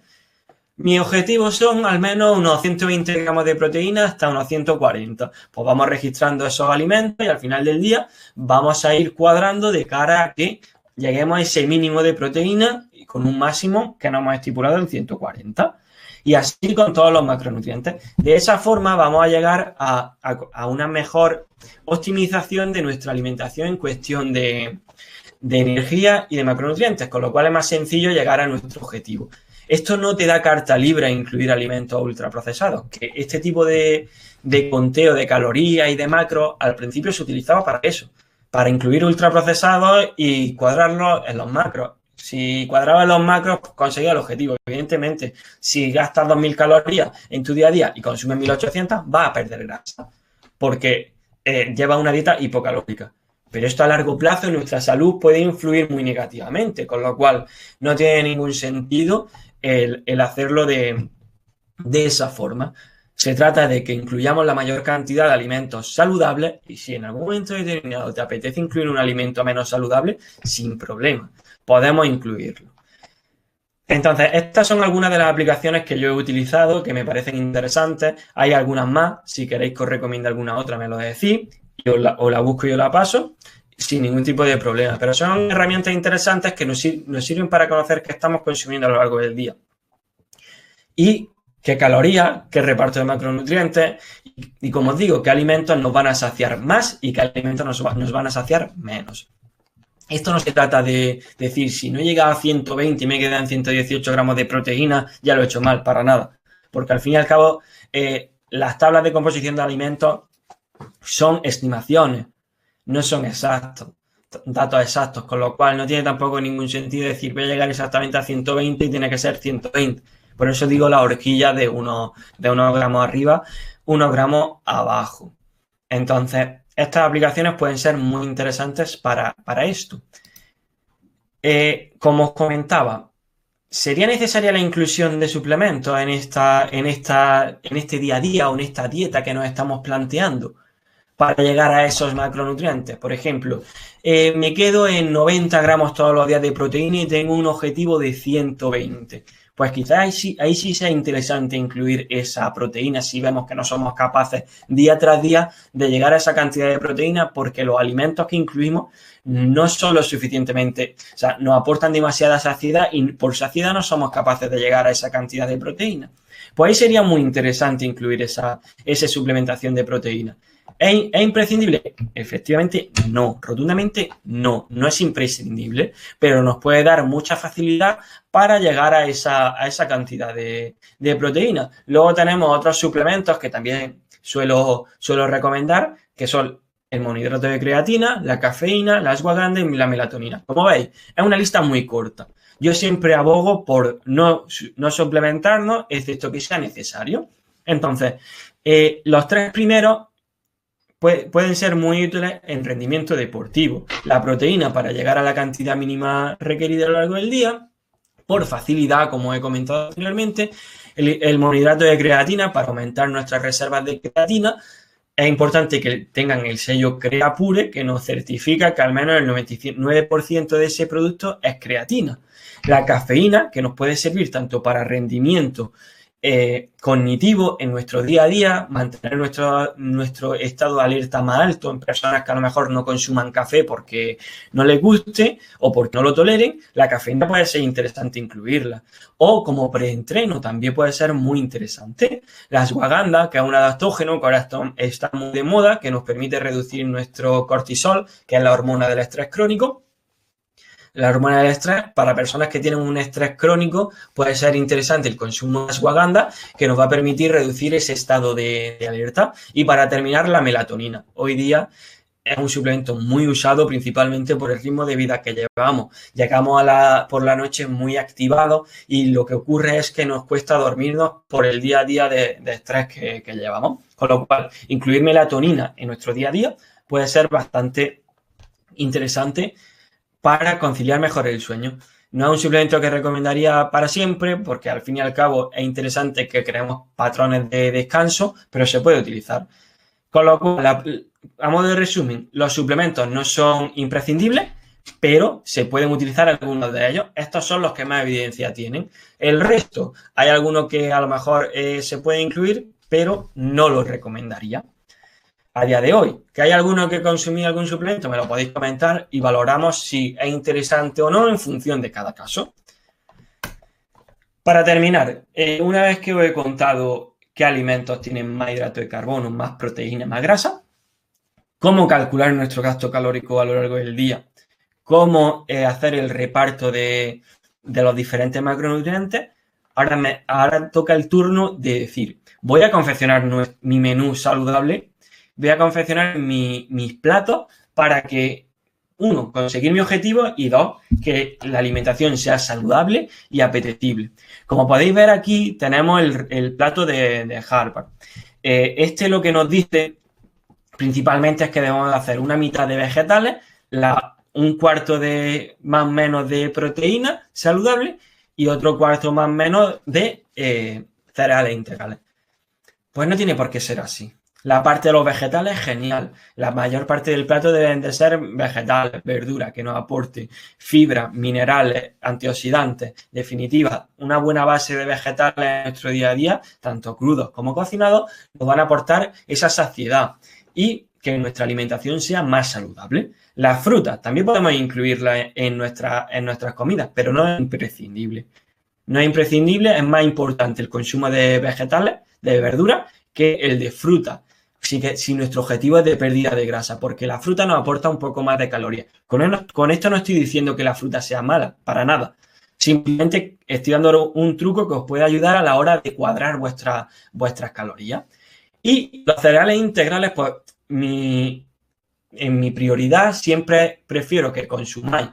Mis objetivos son al menos unos 120 gramos de proteína hasta unos 140. Pues vamos registrando esos alimentos y al final del día vamos a ir cuadrando de cara a que lleguemos a ese mínimo de proteína y con un máximo que nos hemos estipulado en 140. Y así con todos los macronutrientes. De esa forma vamos a llegar a una mejor optimización de nuestra alimentación en cuestión de energía y de macronutrientes, con lo cual es más sencillo llegar a nuestro objetivo. Esto no te da carta libre a incluir alimentos ultraprocesados, que este tipo de conteo de calorías y de macros al principio se utilizaba para eso, para incluir ultraprocesados y cuadrarlos en los macros. Si cuadrabas los macros, pues conseguías el objetivo. Evidentemente, si gastas 2.000 calorías en tu día a día y consumes 1.800, vas a perder grasa, porque llevas una dieta hipocalórica. pero esto a largo plazo en nuestra salud puede influir muy negativamente, con lo cual no tiene ningún sentido el hacerlo de esa forma. Se trata de que incluyamos la mayor cantidad de alimentos saludables y si en algún momento determinado te apetece incluir un alimento menos saludable, sin problema, podemos incluirlo. Entonces, estas son algunas de las aplicaciones que yo he utilizado que me parecen interesantes. Hay algunas más, si queréis que os recomiende alguna otra me lo decís y os la busco y os la paso sin ningún tipo de problema. Pero son herramientas interesantes que nos sirven para conocer qué estamos consumiendo a lo largo del día. Y qué calorías, qué reparto de macronutrientes y como os digo, qué alimentos nos van a saciar más y qué alimentos nos van a saciar menos. Esto no se trata de decir, si no he llegado a 120 y me quedan 118 gramos de proteína, ya lo he hecho mal, para nada. Porque al fin y al cabo, las tablas de composición de alimentos son estimaciones, no son datos exactos, con lo cual no tiene tampoco ningún sentido decir, voy a llegar exactamente a 120 y tiene que ser 120. Por eso digo la horquilla de unos gramos arriba, unos gramos abajo. Entonces, estas aplicaciones pueden ser muy interesantes para esto. Como os comentaba, ¿sería necesaria la inclusión de suplementos en este día a día o en esta dieta que nos estamos planteando para llegar a esos macronutrientes? Por ejemplo, me quedo en 90 gramos todos los días de proteína y tengo un objetivo de 120. Pues quizás ahí sí sea interesante incluir esa proteína si vemos que no somos capaces día tras día de llegar a esa cantidad de proteína porque los alimentos que incluimos no son lo suficientemente, o sea, nos aportan demasiada saciedad y por saciedad no somos capaces de llegar a esa cantidad de proteína. Pues ahí sería muy interesante incluir esa suplementación de proteína. ¿Es imprescindible? Efectivamente, no. Rotundamente, no. No es imprescindible, pero nos puede dar mucha facilidad para llegar a esa cantidad de proteína. Luego tenemos otros suplementos que también suelo recomendar, que son el monohidrato de creatina, la cafeína, la ashwagandha y la melatonina. Como veis, es una lista muy corta. Yo siempre abogo por no suplementarnos, excepto que sea necesario. Entonces, los tres primeros pueden ser muy útiles en rendimiento deportivo. La proteína para llegar a la cantidad mínima requerida a lo largo del día, por facilidad, como he comentado anteriormente, el monohidrato de creatina para aumentar nuestras reservas de creatina. Es importante que tengan el sello Creapure, que nos certifica que al menos el 99% de ese producto es creatina. La cafeína, que nos puede servir tanto para rendimiento cognitivo en nuestro día a día, mantener nuestro estado de alerta más alto en personas que a lo mejor no consuman café porque no les guste o porque no lo toleren. La cafeína puede ser interesante incluirla. O como preentreno también puede ser muy interesante. La ashwagandha, que es un adaptógeno que ahora está muy de moda, que nos permite reducir nuestro cortisol, que es la hormona del estrés crónico. La hormona del estrés, para personas que tienen un estrés crónico, puede ser interesante el consumo de ashwagandha, que nos va a permitir reducir ese estado de alerta. Y para terminar, la melatonina. Hoy día es un suplemento muy usado principalmente por el ritmo de vida que llevamos. Llegamos por la noche muy activados y lo que ocurre es que nos cuesta dormirnos por el día a día de estrés que llevamos. Con lo cual, incluir melatonina en nuestro día a día puede ser bastante interesante para conciliar mejor el sueño. No es un suplemento que recomendaría para siempre, porque al fin y al cabo es interesante que creemos patrones de descanso, pero se puede utilizar. Con lo cual, a modo de resumen, los suplementos no son imprescindibles, pero se pueden utilizar algunos de ellos. Estos son los que más evidencia tienen. El resto, hay algunos que a lo mejor se puede incluir, pero no lo recomendaría. A día de hoy, que hay alguno que consumí algún suplemento, me lo podéis comentar y valoramos si es interesante o no en función de cada caso. Para terminar, una vez que os he contado qué alimentos tienen más hidrato de carbono, más proteína, más grasa, cómo calcular nuestro gasto calórico a lo largo del día, cómo hacer el reparto de los diferentes macronutrientes, ahora toca el turno de decir, voy a confeccionar mi menú saludable. Voy a confeccionar mis platos para que, uno, conseguir mi objetivo y dos, que la alimentación sea saludable y apetecible. Como podéis ver aquí, tenemos el plato de Harvard. Lo que nos dice principalmente es que debemos de hacer una mitad de vegetales, un cuarto de más o menos de proteína saludable y otro cuarto más o menos de cereales integrales. Pues no tiene por qué ser así. La parte de los vegetales es genial. La mayor parte del plato deben de ser vegetales, verduras, que nos aporte fibra, minerales, antioxidantes. En definitiva, una buena base de vegetales en nuestro día a día, tanto crudos como cocinados, nos van a aportar esa saciedad y que nuestra alimentación sea más saludable. Las frutas también podemos incluirlas en nuestras comidas, pero no es imprescindible. No es imprescindible, es más importante el consumo de vegetales, de verduras, que el de fruta. Si nuestro objetivo es de pérdida de grasa, porque la fruta nos aporta un poco más de calorías. Con esto no estoy diciendo que la fruta sea mala, para nada. Simplemente estoy dando un truco que os puede ayudar a la hora de cuadrar vuestras calorías. Y los cereales integrales, pues en mi prioridad siempre prefiero que consumáis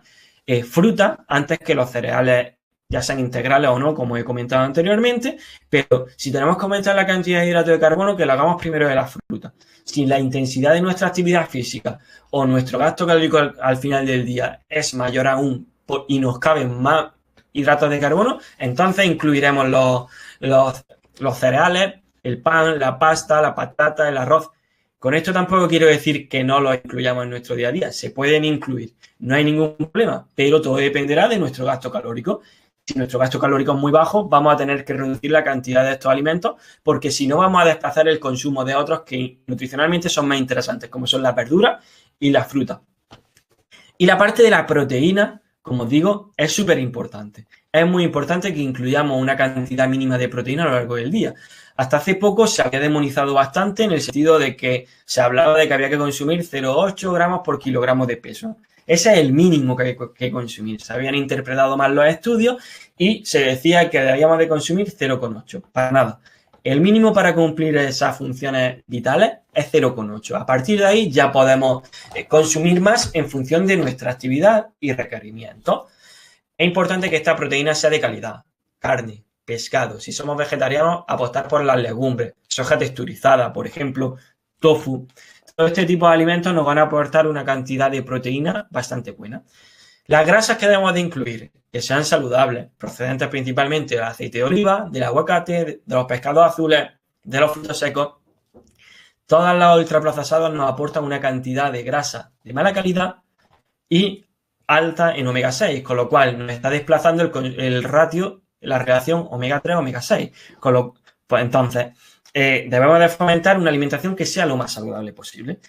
fruta antes que los cereales, ya sean integrales o no, como he comentado anteriormente, pero si tenemos que aumentar la cantidad de hidratos de carbono, que lo hagamos primero de la fruta. Si la intensidad de nuestra actividad física o nuestro gasto calórico al final del día es mayor aún y nos caben más hidratos de carbono, entonces incluiremos los cereales, el pan, la pasta, la patata, el arroz. Con esto tampoco quiero decir que no los incluyamos en nuestro día a día. Se pueden incluir, no hay ningún problema, pero todo dependerá de nuestro gasto calórico. Si nuestro gasto calórico es muy bajo, vamos a tener que reducir la cantidad de estos alimentos porque si no vamos a desplazar el consumo de otros que nutricionalmente son más interesantes, como son las verduras y las frutas. Y la parte de la proteína, como os digo, es súper importante. Es muy importante que incluyamos una cantidad mínima de proteína a lo largo del día. Hasta hace poco se había demonizado bastante en el sentido de que se hablaba de que había que consumir 0,8 gramos por kilogramo de peso. Ese es el mínimo que hay que consumir. Se habían interpretado mal los estudios y se decía que debíamos de consumir 0,8. Para nada. El mínimo para cumplir esas funciones vitales es 0,8. A partir de ahí ya podemos consumir más en función de nuestra actividad y requerimientos. Es importante que esta proteína sea de calidad. Carne, pescado. Si somos vegetarianos, apostar por las legumbres, soja texturizada, por ejemplo, tofu. Todo este tipo de alimentos nos van a aportar una cantidad de proteína bastante buena. Las grasas que debemos de incluir, que sean saludables, procedentes principalmente del aceite de oliva, del aguacate, de los pescados azules, de los frutos secos. Todos los ultraprocesados nos aportan una cantidad de grasa de mala calidad y alta en omega 6, con lo cual nos está desplazando el ratio, la relación omega 3, omega 6. Pues entonces, debemos de fomentar una alimentación que sea lo más saludable posible.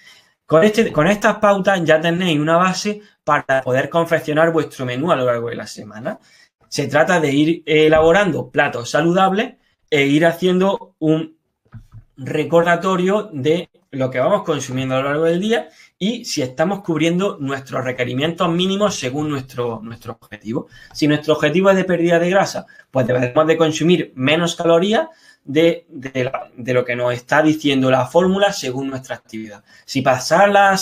Con estas pautas ya tenéis una base para poder confeccionar vuestro menú a lo largo de la semana. Se trata de ir elaborando platos saludables e ir haciendo un recordatorio de lo que vamos consumiendo a lo largo del día y si estamos cubriendo nuestros requerimientos mínimos según nuestro objetivo. Si nuestro objetivo es de pérdida de grasa, pues debemos de consumir menos calorías de lo que nos está diciendo la fórmula según nuestra actividad. Si tras 2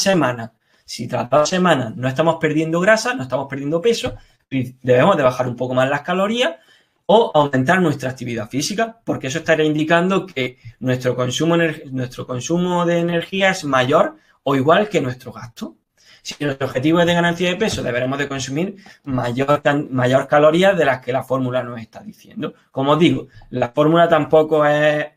semanas no estamos perdiendo grasa, no estamos perdiendo peso, debemos de bajar un poco más las calorías o aumentar nuestra actividad física, porque eso estaría indicando que nuestro consumo de energía es mayor o igual que nuestro gasto. Si nuestro objetivo es de ganancia de peso, deberemos de consumir mayor calorías de las que la fórmula nos está diciendo. Como os digo, la fórmula tampoco es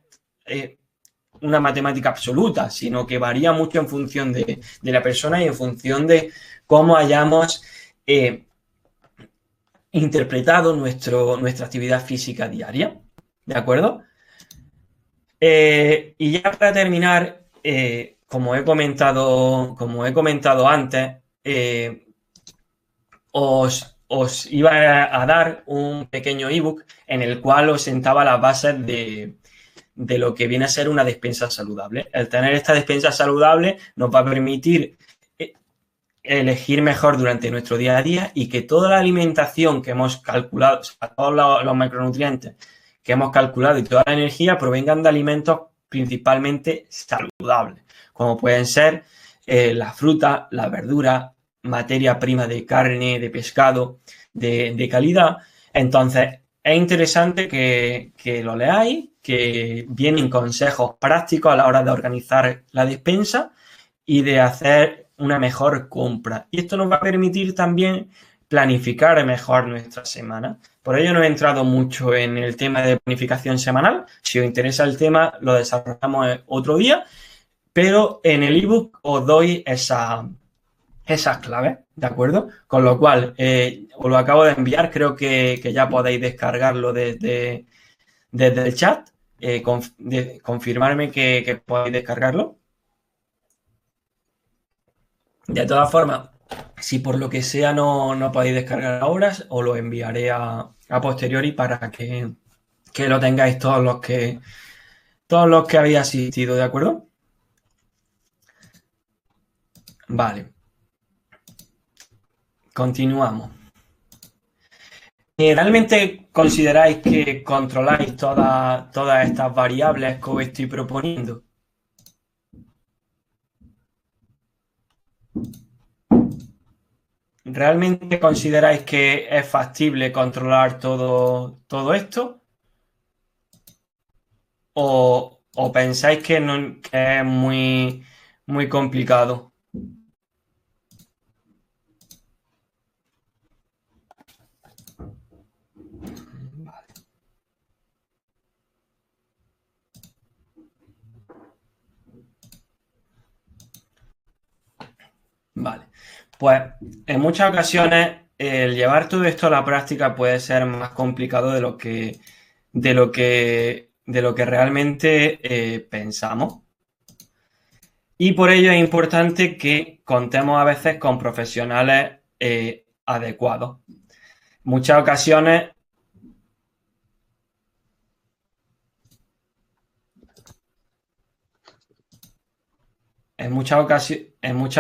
una matemática absoluta, sino que varía mucho en función de la persona y en función de cómo hayamos interpretado nuestra actividad física diaria. ¿De acuerdo? Y ya para terminar, como he comentado antes, os iba a dar un pequeño ebook en el cual os sentaba las bases de lo que viene a ser una despensa saludable. El tener esta despensa saludable nos va a permitir elegir mejor durante nuestro día a día y que toda la alimentación que hemos calculado, o sea, todos los macronutrientes que hemos calculado y toda la energía provengan de alimentos principalmente saludables, como pueden ser la fruta, la verdura, materia prima de carne, de pescado, de calidad. Entonces, es interesante que lo leáis, que vienen consejos prácticos a la hora de organizar la despensa y de hacer una mejor compra. Y esto nos va a permitir también planificar mejor nuestra semana. Por ello no he entrado mucho en el tema de planificación semanal. Si os interesa el tema, lo desarrollamos otro día. Pero en el ebook os doy esas claves, ¿de acuerdo? Con lo cual, os lo acabo de enviar. Creo que ya podéis descargarlo desde el chat. Confirmarme que podéis descargarlo. De todas formas, si por lo que sea no podéis descargar ahora, os lo enviaré a posteriori para que lo tengáis todos los que habéis asistido, ¿de acuerdo? Vale. Continuamos. ¿Realmente consideráis que controláis todas estas variables que os estoy proponiendo? ¿Realmente consideráis que es factible controlar todo esto? ¿O pensáis que es muy complicado? Vale. Pues en muchas ocasiones el llevar todo esto a la práctica puede ser más complicado de lo que realmente pensamos. Y por ello es importante que contemos a veces con profesionales adecuados. Muchas ocasiones En muchas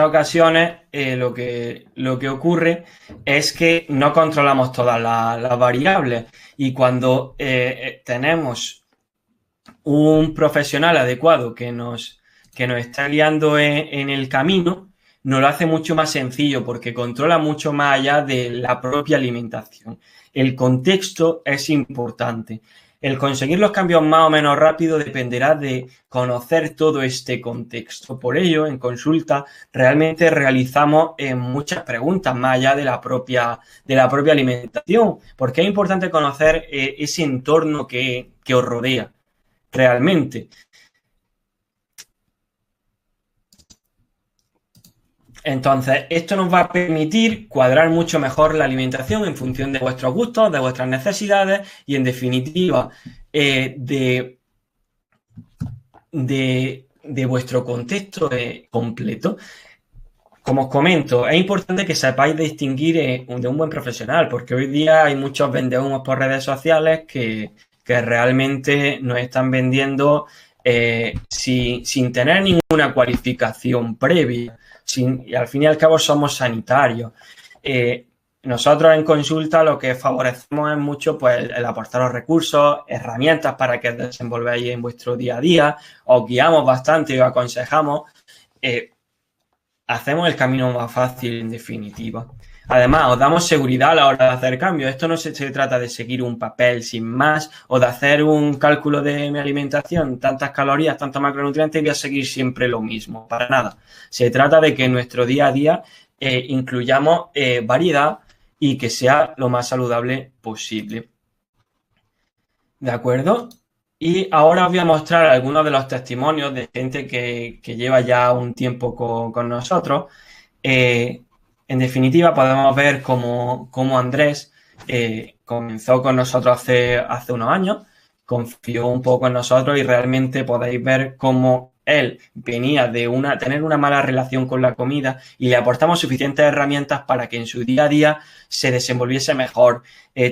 ocasiones lo que ocurre es que no controlamos todas las variables y cuando tenemos un profesional adecuado que nos está guiando en el camino, nos lo hace mucho más sencillo porque controla mucho más allá de la propia alimentación. El contexto es importante. El conseguir los cambios más o menos rápido dependerá de conocer todo este contexto. Por ello, en consulta, realmente realizamos muchas preguntas más allá de la propia alimentación, porque es importante conocer ese entorno que os rodea realmente. Entonces, esto nos va a permitir cuadrar mucho mejor la alimentación en función de vuestros gustos, de vuestras necesidades y, en definitiva, de vuestro contexto completo. Como os comento, es importante que sepáis distinguir de un buen profesional, porque hoy día hay muchos vendehumos por redes sociales que realmente nos están vendiendo sin tener ninguna cualificación previa. Y al fin y al cabo somos sanitarios. Nosotros en consulta lo que favorecemos es mucho pues, el aportaros recursos, herramientas para que desenvolváis en vuestro día a día, os guiamos bastante y os aconsejamos. Hacemos el camino más fácil, en definitiva. Además, os damos seguridad a la hora de hacer cambios. Esto no se trata de seguir un papel sin más o de hacer un cálculo de mi alimentación, tantas calorías, tantos macronutrientes y voy a seguir siempre lo mismo. Para nada. Se trata de que en nuestro día a día incluyamos variedad y que sea lo más saludable posible. ¿De acuerdo? Y ahora os voy a mostrar algunos de los testimonios de gente que lleva ya un tiempo con nosotros. En definitiva, podemos ver cómo Andrés comenzó con nosotros hace unos años, confió un poco en nosotros y realmente podéis ver cómo él venía de tener una mala relación con la comida y le aportamos suficientes herramientas para que en su día a día se desenvolviese mejor,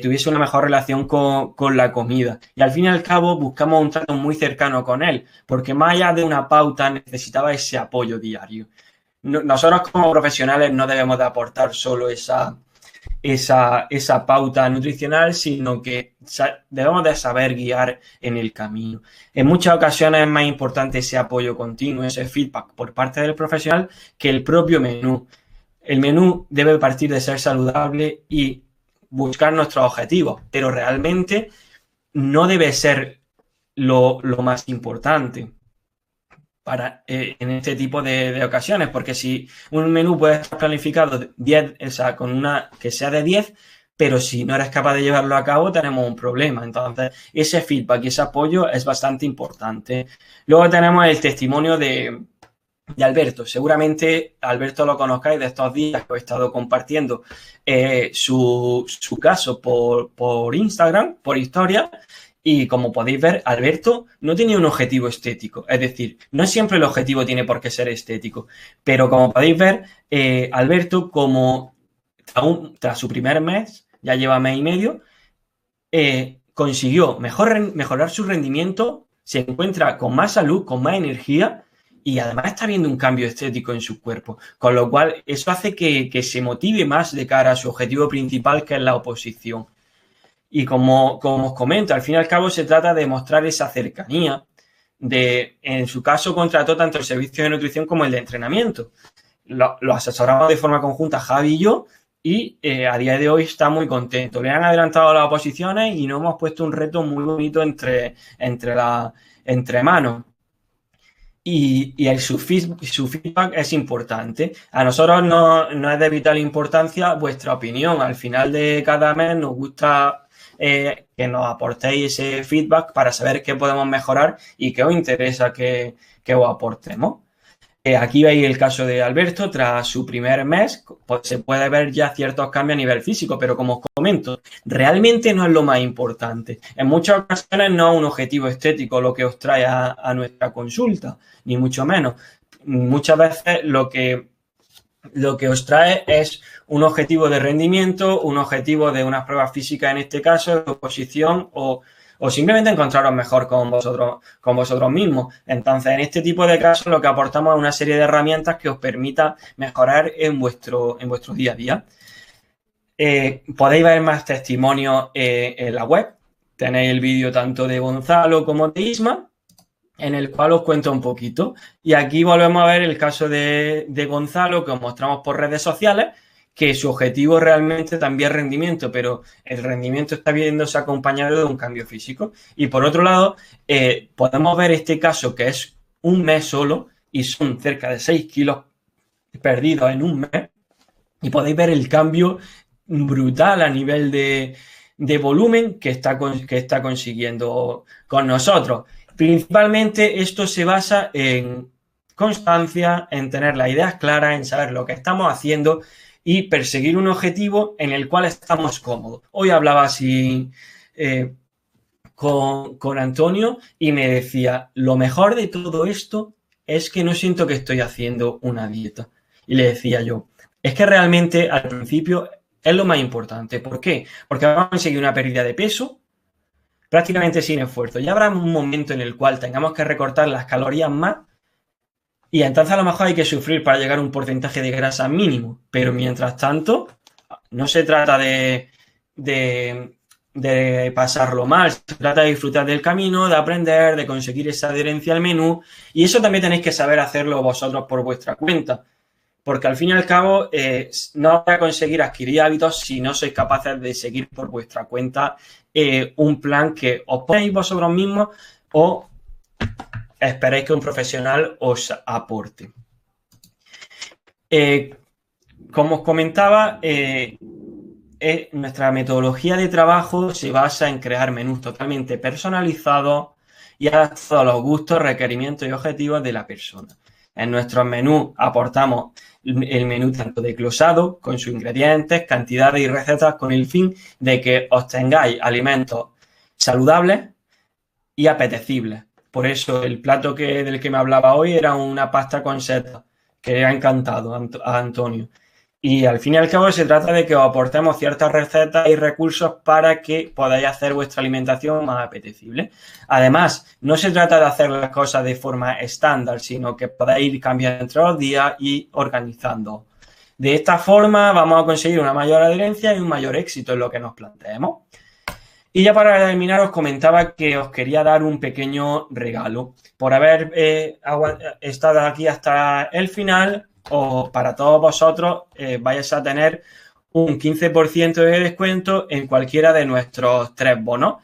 tuviese una mejor relación con la comida. Y al fin y al cabo buscamos un trato muy cercano con él, porque más allá de una pauta necesitaba ese apoyo diario. Nosotros como profesionales no debemos de aportar solo esa pauta nutricional, sino que debemos de saber guiar en el camino. En muchas ocasiones es más importante ese apoyo continuo, ese feedback por parte del profesional que el propio menú. El menú debe partir de ser saludable y buscar nuestros objetivos, pero realmente no debe ser lo más importante. en este tipo de ocasiones, porque si un menú puede estar planificado 10, o sea, con una que sea de 10, pero si no eres capaz de llevarlo a cabo, tenemos un problema. Entonces, ese feedback y ese apoyo es bastante importante. Luego tenemos el testimonio de Alberto. Seguramente Alberto lo conozcáis de estos días que he estado compartiendo su caso por Instagram, por historia. Y como podéis ver, Alberto no tiene un objetivo estético. Es decir, no siempre el objetivo tiene por qué ser estético. Pero como podéis ver, Alberto, como tras su primer mes, ya lleva mes y medio, consiguió mejorar su rendimiento, se encuentra con más salud, con más energía y además está viendo un cambio estético en su cuerpo. Con lo cual, eso hace que se motive más de cara a su objetivo principal, que es la oposición. Y como os comento, al fin y al cabo se trata de mostrar esa cercanía. En su caso, contrató tanto el servicio de nutrición como el de entrenamiento. Lo asesoramos de forma conjunta Javi y yo, y a día de hoy está muy contento. Le han adelantado las oposiciones y nos hemos puesto un reto muy bonito entre manos. Y su feedback es importante. A nosotros no es de vital importancia vuestra opinión. Al final de cada mes nos gusta que nos aportéis ese feedback para saber qué podemos mejorar y qué os interesa que os aportemos. Aquí veis el caso de Alberto. Tras su primer mes, pues se puede ver ya ciertos cambios a nivel físico, pero como os comento, realmente no es lo más importante. En muchas ocasiones no es un objetivo estético lo que os trae a nuestra consulta, ni mucho menos. Muchas veces lo que os trae es un objetivo de rendimiento, un objetivo de unas pruebas físicas, en este caso, de oposición, o simplemente encontraros mejor con vosotros mismos. Entonces, en este tipo de casos, lo que aportamos es una serie de herramientas que os permita mejorar en vuestro día a día. Podéis ver más testimonios en la web. Tenéis el vídeo tanto de Gonzalo como de Isma, en el cual os cuento un poquito. Y aquí volvemos a ver el caso de Gonzalo, que os mostramos por redes sociales, que su objetivo realmente también es rendimiento, pero el rendimiento está viéndose acompañado de un cambio físico. Y por otro lado, podemos ver este caso, que es un mes solo y son cerca de 6 kilos perdidos en un mes, y podéis ver el cambio brutal a nivel de volumen que está consiguiendo con nosotros. Principalmente esto se basa en constancia, en tener las ideas claras, en saber lo que estamos haciendo y perseguir un objetivo en el cual estamos cómodos. Hoy hablaba así con Antonio y me decía, lo mejor de todo esto es que no siento que estoy haciendo una dieta. Y le decía yo, es que realmente al principio es lo más importante. ¿Por qué? Porque vamos a conseguir una pérdida de peso prácticamente sin esfuerzo. Ya habrá un momento en el cual tengamos que recortar las calorías más y entonces a lo mejor hay que sufrir para llegar a un porcentaje de grasa mínimo. Pero mientras tanto, no se trata de pasarlo mal, se trata de disfrutar del camino, de aprender, de conseguir esa adherencia al menú, y eso también tenéis que saber hacerlo vosotros por vuestra cuenta, porque al fin y al cabo no vais a conseguir adquirir hábitos si no sois capaces de seguir por vuestra cuenta un plan que os ponéis vosotros mismos o esperéis que un profesional os aporte. Como os comentaba, nuestra metodología de trabajo se basa en crear menús totalmente personalizados y adaptados a los gustos, requerimientos y objetivos de la persona. En nuestros menús aportamos el menú tanto desglosado, con sus ingredientes, cantidades y recetas, con el fin de que obtengáis alimentos saludables y apetecibles. Por eso el plato del que me hablaba hoy era una pasta con setas, que le ha encantado a Antonio. Y al fin y al cabo se trata de que os aportemos ciertas recetas y recursos para que podáis hacer vuestra alimentación más apetecible. Además, no se trata de hacer las cosas de forma estándar, sino que podáis ir cambiando entre los días y organizando. De esta forma vamos a conseguir una mayor adherencia y un mayor éxito en lo que nos planteemos. Y ya para terminar os comentaba que os quería dar un pequeño regalo. Por haber estado aquí hasta el final, o para todos vosotros vais a tener un 15% de descuento en cualquiera de nuestros 3 bonos.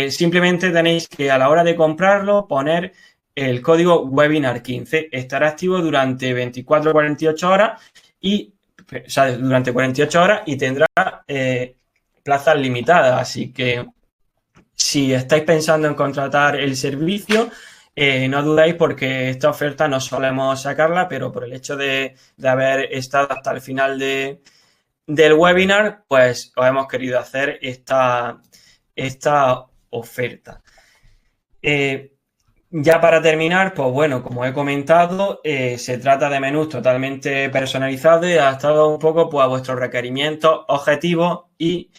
Simplemente tenéis que a la hora de comprarlo poner el código webinar 15. Estará activo durante 24 o 48 horas o sea, durante 48 horas y tendrá plazas limitadas. Así que si estáis pensando en contratar el servicio, no dudéis porque esta oferta no solemos sacarla, pero por el hecho de haber estado hasta el final del webinar, pues os hemos querido hacer esta oferta. Ya para terminar, pues bueno, como he comentado, se trata de menús totalmente personalizados y adaptados un poco pues, a vuestros requerimientos, objetivos y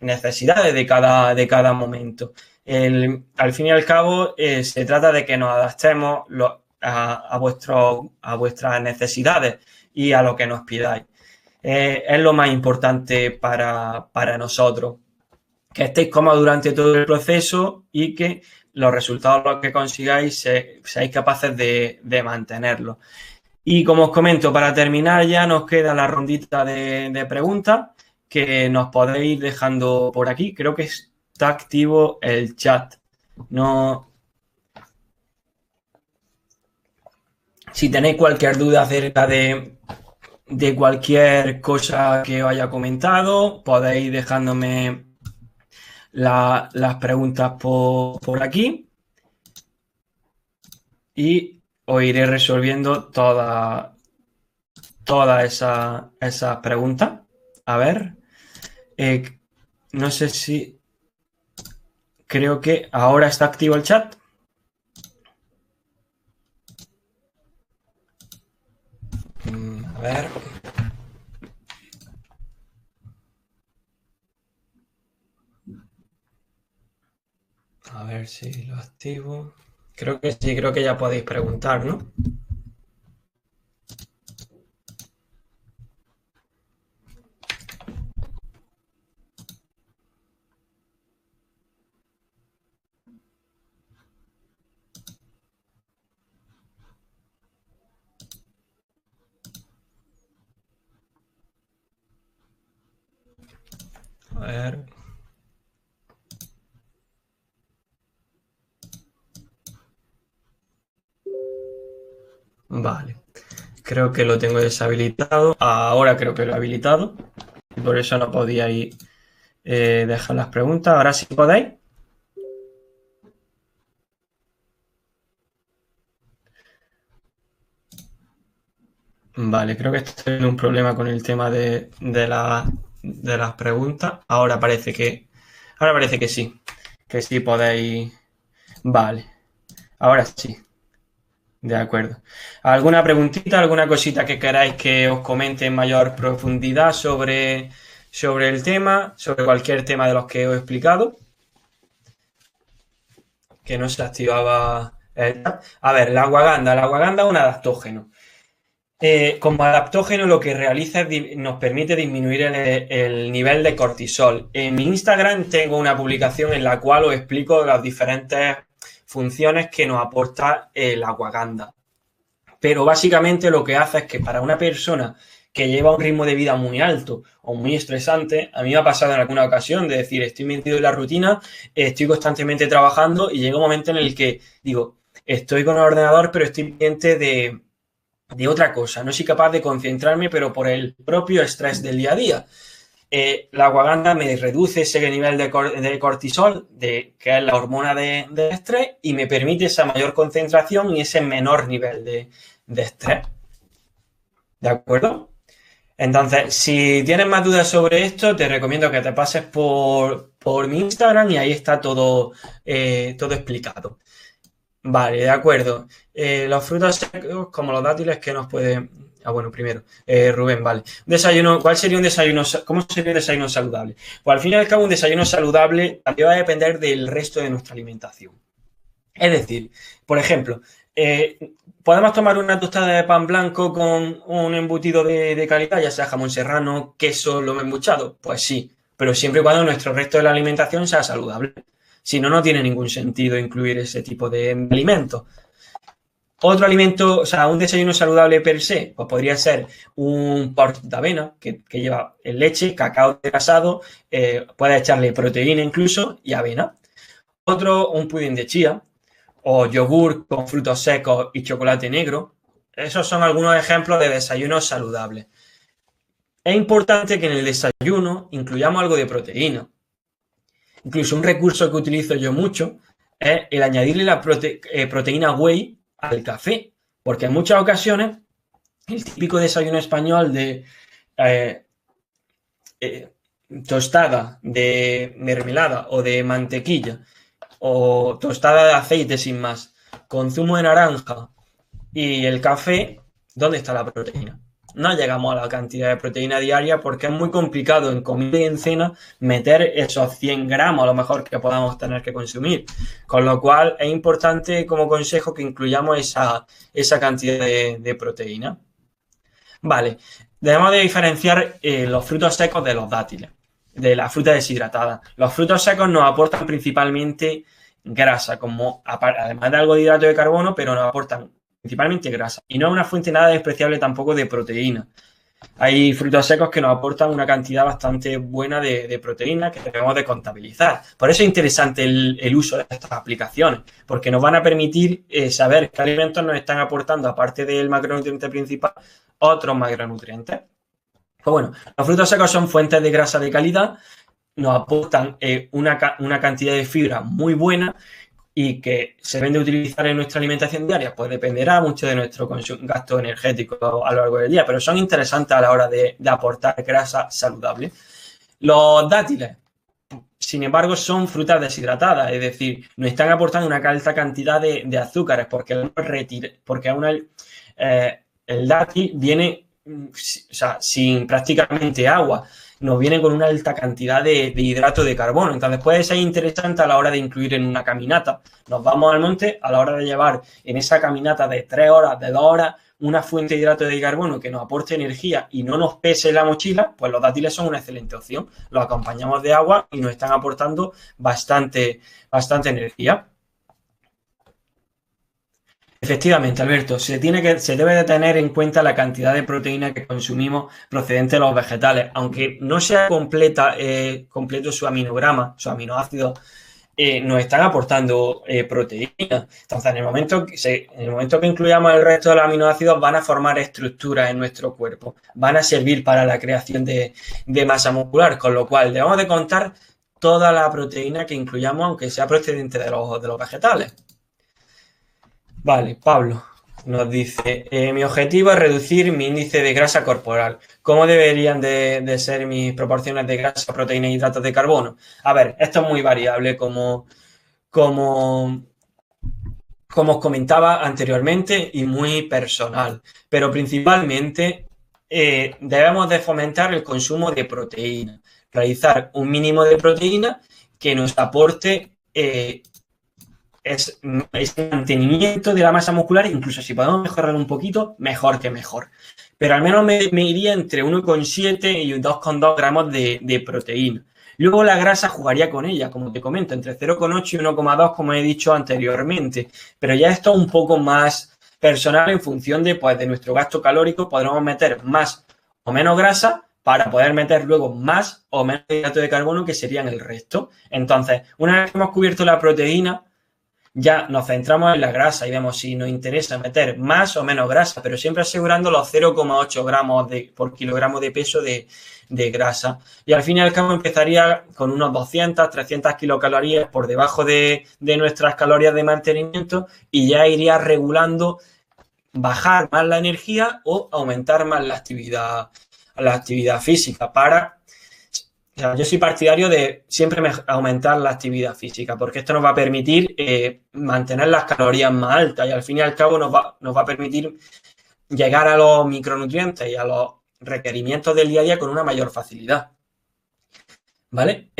necesidades de cada momento. Al fin y al cabo, se trata de que nos adaptemos a vuestras necesidades y a lo que nos pidáis. Es lo más importante para nosotros. Que estéis cómodos durante todo el proceso y que los resultados que consigáis seáis capaces de mantenerlos. Y como os comento, para terminar ya nos queda la rondita de preguntas que nos podéis ir dejando por aquí. Creo que está activo el chat. No. Si tenéis cualquier duda acerca de cualquier cosa que os haya comentado, podéis ir dejándome las preguntas por aquí y os iré resolviendo todas esas preguntas. A ver, no sé si creo que ahora está activo el chat. A ver. A ver si lo activo. Creo que sí, creo que ya podéis preguntar, ¿no? A ver. Vale. Creo que lo tengo deshabilitado. Ahora creo que lo he habilitado. Y por eso no podíais dejar las preguntas. Ahora sí podéis. Vale, creo que estoy teniendo un problema con el tema de las preguntas. Ahora parece que sí. Que sí podéis. Vale. Ahora sí. De acuerdo. ¿Alguna preguntita, alguna cosita que queráis que os comente en mayor profundidad sobre el tema, sobre cualquier tema de los que os he explicado? Que no se activaba el chat. A ver, la ashwagandha es un adaptógeno. Como adaptógeno lo que realiza es nos permite disminuir el nivel de cortisol. En mi Instagram tengo una publicación en la cual os explico las diferentes funciones que nos aporta la ashwagandha. Pero básicamente lo que hace es que para una persona que lleva un ritmo de vida muy alto o muy estresante, a mí me ha pasado en alguna ocasión de decir, estoy metido en la rutina, estoy constantemente trabajando y llega un momento en el que digo, estoy con el ordenador pero estoy pendiente de otra cosa, no soy capaz de concentrarme pero por el propio estrés del día a día. La ashwagandha me reduce ese nivel de cortisol, que es la hormona de estrés, y me permite esa mayor concentración y ese menor nivel de estrés. ¿De acuerdo? Entonces, si tienes más dudas sobre esto, te recomiendo que te pases por mi Instagram y ahí está todo explicado. Vale, de acuerdo. Los frutos secos, como los dátiles, que nos pueden... bueno, primero, Rubén, vale. Desayuno, ¿cuál sería un desayuno? ¿Cómo sería un desayuno saludable? Pues al fin y al cabo, un desayuno saludable también va a depender del resto de nuestra alimentación. Es decir, por ejemplo, ¿podemos tomar una tostada de pan blanco con un embutido de calidad, ya sea jamón serrano, queso, lomo embuchado? Pues sí, pero siempre y cuando nuestro resto de la alimentación sea saludable. Si no, no tiene ningún sentido incluir ese tipo de alimentos. Otro alimento, o sea, un desayuno saludable per se, pues podría ser un porridge de avena que lleva leche, cacao desgrasado, puedes echarle proteína incluso y avena. Otro, un pudín de chía. o yogur con frutos secos y chocolate negro. Esos son algunos ejemplos de desayunos saludables. Es importante que en el desayuno incluyamos algo de proteína. Incluso un recurso que utilizo yo mucho es el añadirle la proteína whey al café, porque en muchas ocasiones el típico desayuno español de tostada de mermelada o de mantequilla o tostada de aceite sin más, con zumo de naranja y el café, ¿dónde está la proteína? No llegamos a la cantidad de proteína diaria porque es muy complicado en comida y en cena meter esos 100 gramos a lo mejor que podamos tener que consumir. Con lo cual es importante como consejo que incluyamos esa cantidad de proteína. Vale, debemos de diferenciar los frutos secos de los dátiles, de la fruta deshidratada. Los frutos secos nos aportan principalmente grasa, como además de algo de hidrato de carbono, pero nos aportan principalmente grasa. Y no es una fuente nada despreciable tampoco de proteína. Hay frutos secos que nos aportan una cantidad bastante buena de proteína que debemos de contabilizar. Por eso es interesante el uso de estas aplicaciones, porque nos van a permitir saber qué alimentos nos están aportando, aparte del macronutriente principal, otros macronutrientes. Pues bueno, los frutos secos son fuentes de grasa de calidad, nos aportan una cantidad de fibra muy buena y que se deben de utilizar en nuestra alimentación diaria, pues dependerá mucho de nuestro gasto energético a lo largo del día, pero son interesantes a la hora de aportar grasa saludable. Los dátiles, sin embargo, son frutas deshidratadas, es decir, nos están aportando una alta cantidad de azúcares porque el dátil viene, o sea, sin prácticamente agua, nos viene con una alta cantidad de hidrato de carbono. Entonces puede ser interesante a la hora de incluir en una caminata. Nos vamos al monte, a la hora de llevar en esa caminata de 3 horas, de 2 horas, una fuente de hidrato de carbono que nos aporte energía y no nos pese la mochila, pues los dátiles son una excelente opción. Los acompañamos de agua y nos están aportando bastante energía. Efectivamente, Alberto, se debe de tener en cuenta la cantidad de proteína que consumimos procedente de los vegetales. Aunque no sea completo su aminograma, su aminoácido, nos están aportando proteína. Entonces, en el momento que incluyamos el resto de los aminoácidos, van a formar estructuras en nuestro cuerpo, van a servir para la creación de masa muscular, con lo cual debemos de contar toda la proteína que incluyamos, aunque sea procedente de los vegetales. Vale, Pablo nos dice, mi objetivo es reducir mi índice de grasa corporal. ¿Cómo deberían de ser mis proporciones de grasa, proteína y hidratos de carbono? A ver, esto es muy variable como os comentaba anteriormente y muy personal, pero principalmente debemos de fomentar el consumo de proteína, realizar un mínimo de proteína que nos aporte es mantenimiento de la masa muscular, incluso si podemos mejorar un poquito, mejor que mejor. Pero al menos me iría entre 1,7 y 2,2 gramos de proteína. Luego la grasa jugaría con ella, como te comento, entre 0,8 y 1,2, como he dicho anteriormente. Pero ya esto es un poco más personal en función de nuestro gasto calórico. Podremos meter más o menos grasa para poder meter luego más o menos hidrato de carbono, que serían el resto. Entonces, una vez que hemos cubierto la proteína, ya nos centramos en la grasa y vemos si nos interesa meter más o menos grasa, pero siempre asegurando los 0,8 gramos por kilogramo de peso de grasa. Y al fin y al cabo empezaría con unos 200, 300 kilocalorías por debajo de nuestras calorías de mantenimiento y ya iría regulando bajar más la energía o aumentar más la actividad física O sea, yo soy partidario de siempre aumentar la actividad física porque esto nos va a permitir mantener las calorías más altas y al fin y al cabo nos va a permitir llegar a los micronutrientes y a los requerimientos del día a día con una mayor facilidad. ¿Vale?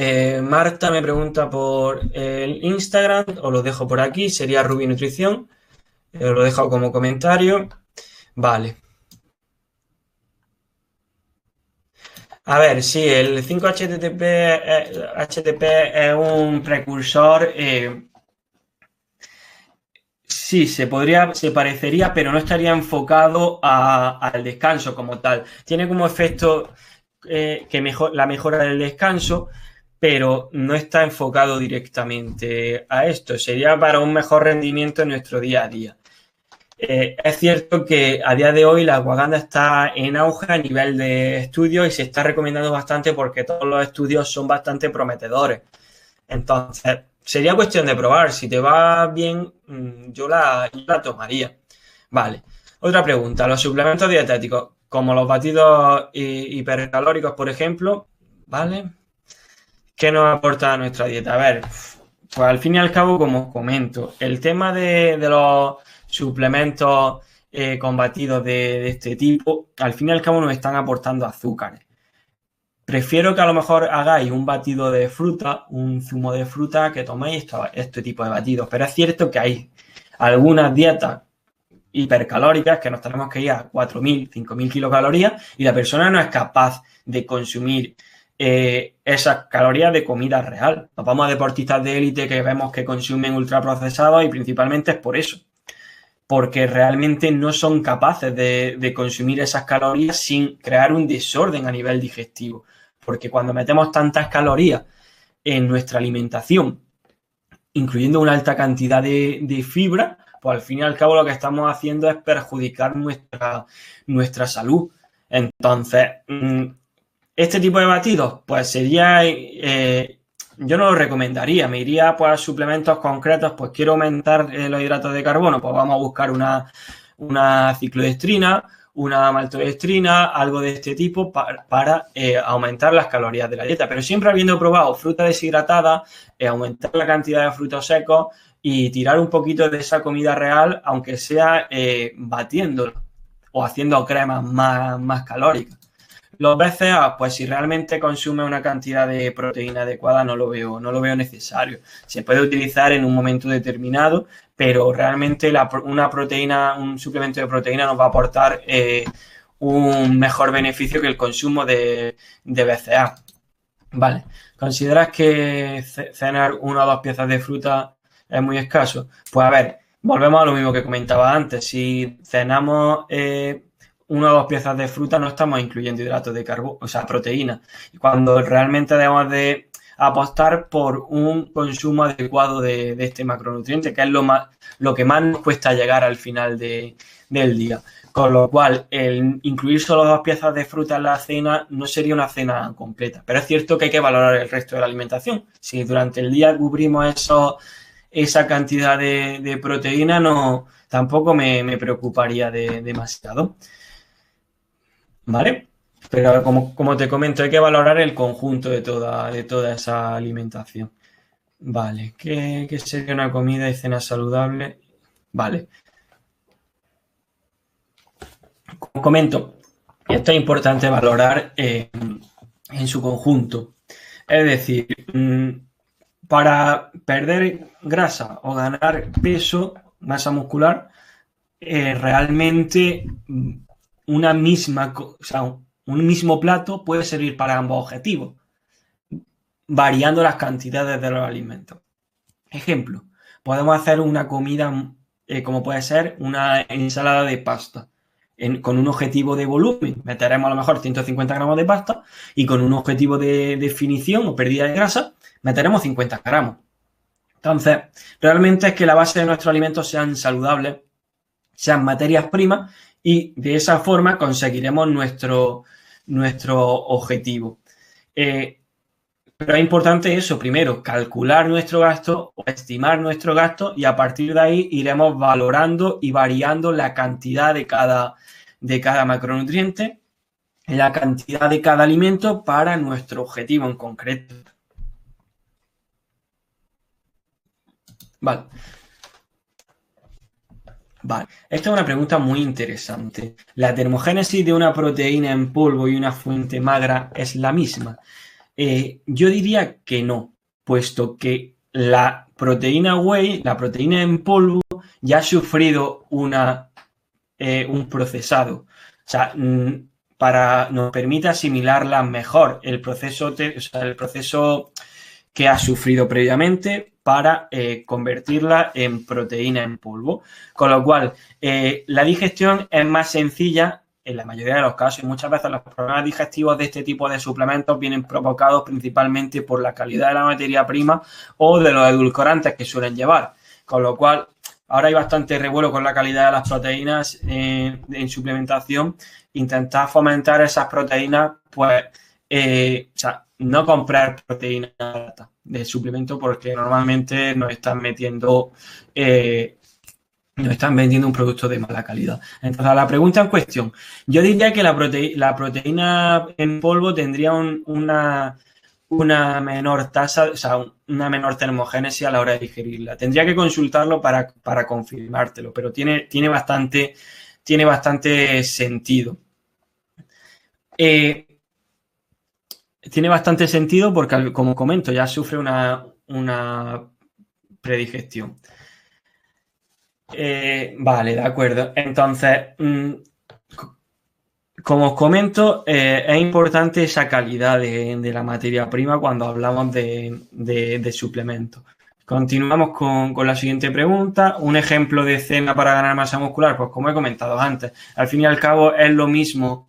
Marta me pregunta por el Instagram, os lo dejo por aquí, sería Ruby Nutrición, os lo dejo como comentario. Vale. A ver, sí, el 5-HTP es un precursor. Sí, se parecería, pero no estaría enfocado al descanso como tal. Tiene como efecto la mejora del descanso, pero no está enfocado directamente a esto. Sería para un mejor rendimiento en nuestro día a día. Es cierto que a día de hoy la ashwagandha está en auge a nivel de estudios y se está recomendando bastante porque todos los estudios son bastante prometedores. Entonces, sería cuestión de probar. Si te va bien, yo la tomaría. Vale. Otra pregunta. Los suplementos dietéticos, como los batidos hipercalóricos, por ejemplo, ¿vale? ¿Qué nos aporta a nuestra dieta? A ver, pues al fin y al cabo, como os comento, el tema de los suplementos combatidos de este tipo, al fin y al cabo nos están aportando azúcares. Prefiero que a lo mejor hagáis un batido de fruta, un zumo de fruta, que toméis este tipo de batidos. Pero es cierto que hay algunas dietas hipercalóricas que nos tenemos que ir a 4.000, 5.000 kilocalorías y la persona no es capaz de consumir esas calorías de comida real. Nos vamos a deportistas de élite que vemos que consumen ultraprocesados y principalmente es por eso. Porque realmente no son capaces de consumir esas calorías sin crear un desorden a nivel digestivo. Porque cuando metemos tantas calorías en nuestra alimentación, incluyendo una alta cantidad de fibra, pues al fin y al cabo lo que estamos haciendo es perjudicar nuestra salud. Entonces, este tipo de batidos, pues sería... yo no lo recomendaría, me iría pues a suplementos concretos, pues quiero aumentar los hidratos de carbono, pues vamos a buscar una ciclodestrina, una maltodextrina, algo de este tipo para aumentar las calorías de la dieta, pero siempre habiendo probado fruta deshidratada, aumentar la cantidad de frutos secos y tirar un poquito de esa comida real, aunque sea batiéndola o haciendo cremas más calóricas. Los BCAAs, pues si realmente consume una cantidad de proteína adecuada, no lo veo necesario. Se puede utilizar en un momento determinado, pero realmente un suplemento de proteína nos va a aportar un mejor beneficio que el consumo de BCAA. Vale. ¿Consideras que cenar 1 o 2 piezas de fruta es muy escaso? Pues a ver, volvemos a lo mismo que comentaba antes. Si cenamos 1 o 2 piezas de fruta, no estamos incluyendo hidratos de carbono, o sea, proteína. Y cuando realmente debemos de apostar por un consumo adecuado de este macronutriente, que es lo que más nos cuesta llegar al final del día. Con lo cual, el incluir solo 2 piezas de fruta en la cena no sería una cena completa. Pero es cierto que hay que valorar el resto de la alimentación. Si durante el día cubrimos esa cantidad de proteína, tampoco me preocuparía demasiado. ¿Vale? Pero como te comento, hay que valorar el conjunto de toda esa alimentación. Vale, ¿qué sería una comida y cena saludable? Vale. Como comento, esto es importante valorar en su conjunto. Es decir, para perder grasa o ganar peso, masa muscular, realmente un mismo plato puede servir para ambos objetivos, variando las cantidades de los alimentos. Ejemplo, podemos hacer una comida como puede ser una ensalada de pasta con un objetivo de volumen. Meteremos a lo mejor 150 gramos de pasta y con un objetivo de definición o pérdida de grasa meteremos 50 gramos. Entonces, realmente es que la base de nuestros alimentos sean saludables, sean materias primas y de esa forma conseguiremos nuestro objetivo. Pero es importante eso, primero, calcular nuestro gasto o estimar nuestro gasto y a partir de ahí iremos valorando y variando la cantidad de cada macronutriente, la cantidad de cada alimento para nuestro objetivo en concreto. Vale. Esta es una pregunta muy interesante. ¿La termogénesis de una proteína en polvo y una fuente magra es la misma? Yo diría que no, puesto que la proteína whey, la proteína en polvo, ya ha sufrido un procesado. O sea, nos permite asimilarla mejor el proceso que ha sufrido previamente para convertirla en proteína en polvo. Con lo cual, la digestión es más sencilla en la mayoría de los casos, y muchas veces los problemas digestivos de este tipo de suplementos vienen provocados principalmente por la calidad de la materia prima o de los edulcorantes que suelen llevar. Con lo cual, ahora hay bastante revuelo con la calidad de las proteínas en suplementación. Intentar fomentar esas proteínas, pues, no comprar proteínas de suplemento porque normalmente nos están vendiendo un producto de mala calidad. Entonces, a la pregunta en cuestión, yo diría que la proteína en polvo tendría una menor tasa, o sea, una menor termogénesis a la hora de digerirla. Tendría que consultarlo para confirmártelo, pero tiene bastante sentido. Tiene bastante sentido porque, como comento, ya sufre una predigestión. Vale, de acuerdo. Entonces, como os comento, es importante esa calidad de la materia prima cuando hablamos de suplementos. Continuamos con la siguiente pregunta. Un ejemplo de cena para ganar masa muscular, pues como he comentado antes, al fin y al cabo es lo mismo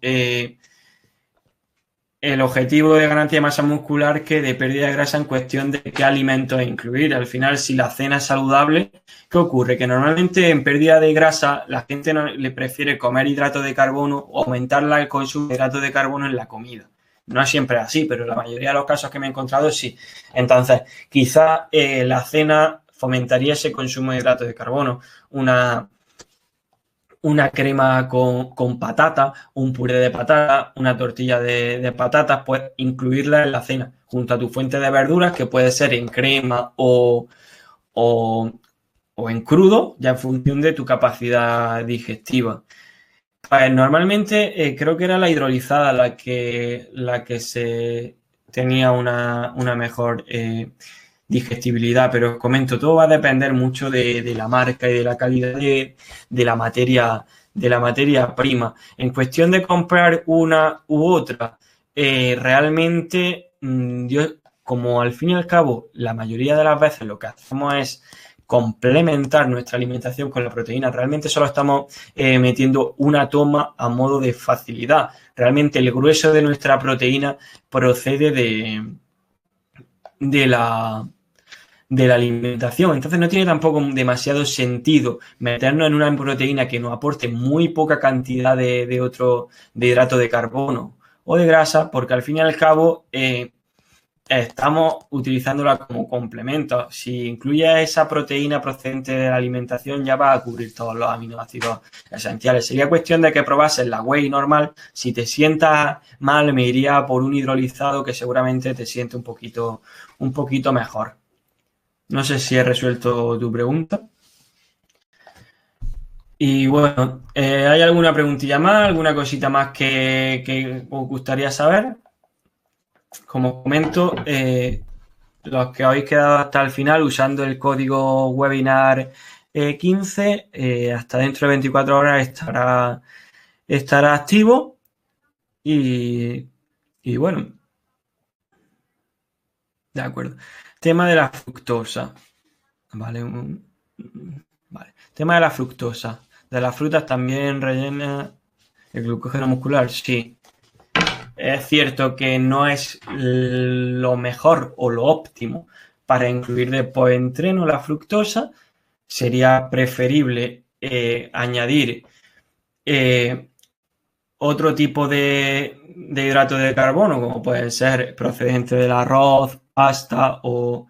el objetivo de ganancia de masa muscular que de pérdida de grasa en cuestión de qué alimentos incluir. Al final, si la cena es saludable, ¿qué ocurre? Que normalmente en pérdida de grasa la gente no le prefiere comer hidratos de carbono o aumentar el consumo de hidratos de carbono en la comida. No es siempre así, pero en la mayoría de los casos que me he encontrado sí. Entonces, quizá la cena fomentaría ese consumo de hidratos de carbono. Una crema con patata, un puré de patata, una tortilla de patatas, pues incluirla en la cena, junto a tu fuente de verduras, que puede ser en crema o en crudo, ya en función de tu capacidad digestiva. Pues normalmente creo que era la hidrolizada la que se tenía una mejor digestibilidad, pero os comento, todo va a depender mucho de la marca y de la calidad de la materia prima. En cuestión de comprar una u otra, realmente yo, como al fin y al cabo, la mayoría de las veces lo que hacemos es complementar nuestra alimentación con la proteína, realmente solo estamos metiendo una toma a modo de facilidad. Realmente el grueso de nuestra proteína procede de la alimentación. Entonces no tiene tampoco demasiado sentido meternos en una proteína que nos aporte muy poca cantidad de hidrato de carbono o de grasa, porque al fin y al cabo estamos utilizándola como complemento. Si incluyes esa proteína procedente de la alimentación, ya va a cubrir todos los aminoácidos esenciales. Sería cuestión de que probases la whey normal. Si te sientas mal, me iría por un hidrolizado que seguramente te siente un poquito mejor. No sé si he resuelto tu pregunta. Y bueno, ¿hay alguna preguntilla más? ¿Alguna cosita más que os gustaría saber? Como comento, los que habéis quedado hasta el final usando el código webinar 15, hasta dentro de 24 horas estará activo. Y bueno, de acuerdo. Tema de la fructosa. Vale. Tema de la fructosa. De las frutas también rellena el glucógeno muscular. Sí. Es cierto que no es lo mejor o lo óptimo para incluir de poentreno la fructosa. Sería preferible añadir otro tipo de hidrato de carbono, como pueden ser procedente del arroz, pasta o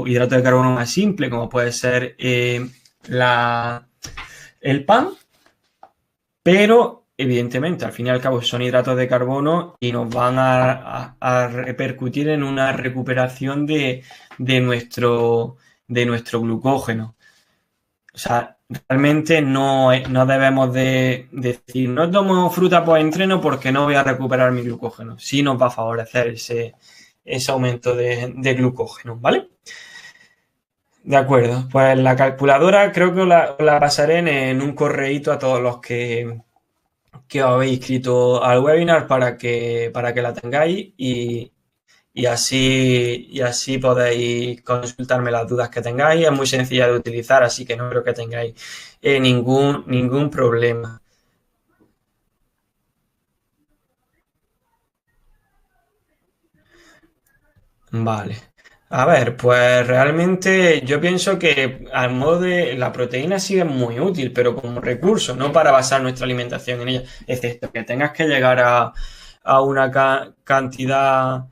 hidrato de carbono más simple, como puede ser el pan, pero evidentemente al fin y al cabo son hidratos de carbono y nos van a repercutir en una recuperación de nuestro glucógeno. O sea, realmente no debemos de decir, no tomo fruta por entreno porque no voy a recuperar mi glucógeno. Sí nos va a favorecer ese aumento de glucógeno, ¿vale? De acuerdo, pues la calculadora creo que la pasaré en un correíto a todos los que os habéis inscrito al webinar para que la tengáis y así podéis consultarme las dudas que tengáis. Es muy sencilla de utilizar, así que no creo que tengáis ningún problema. Vale. A ver, pues realmente yo pienso que al modo de la proteína sí es muy útil, pero como recurso, no para basar nuestra alimentación en ella, excepto que tengas que llegar a una cantidad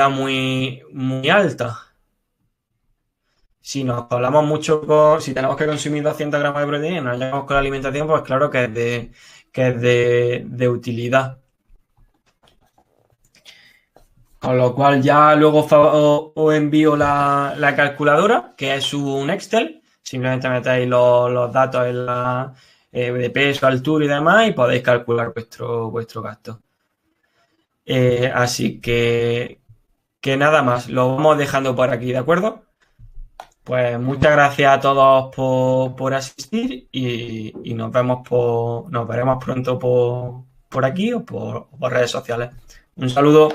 muy alta. Si nos hablamos mucho si tenemos que consumir 200 gramos de proteína y nos llegamos con la alimentación, pues claro que es de utilidad. Con lo cual ya luego os envío la calculadora, que es un Excel. Simplemente metéis los datos de peso, altura y demás y podéis calcular vuestro gasto. Así que nada más, lo vamos dejando por aquí, ¿de acuerdo? Pues muchas gracias a todos por asistir y nos veremos pronto por aquí o por redes sociales. Un saludo.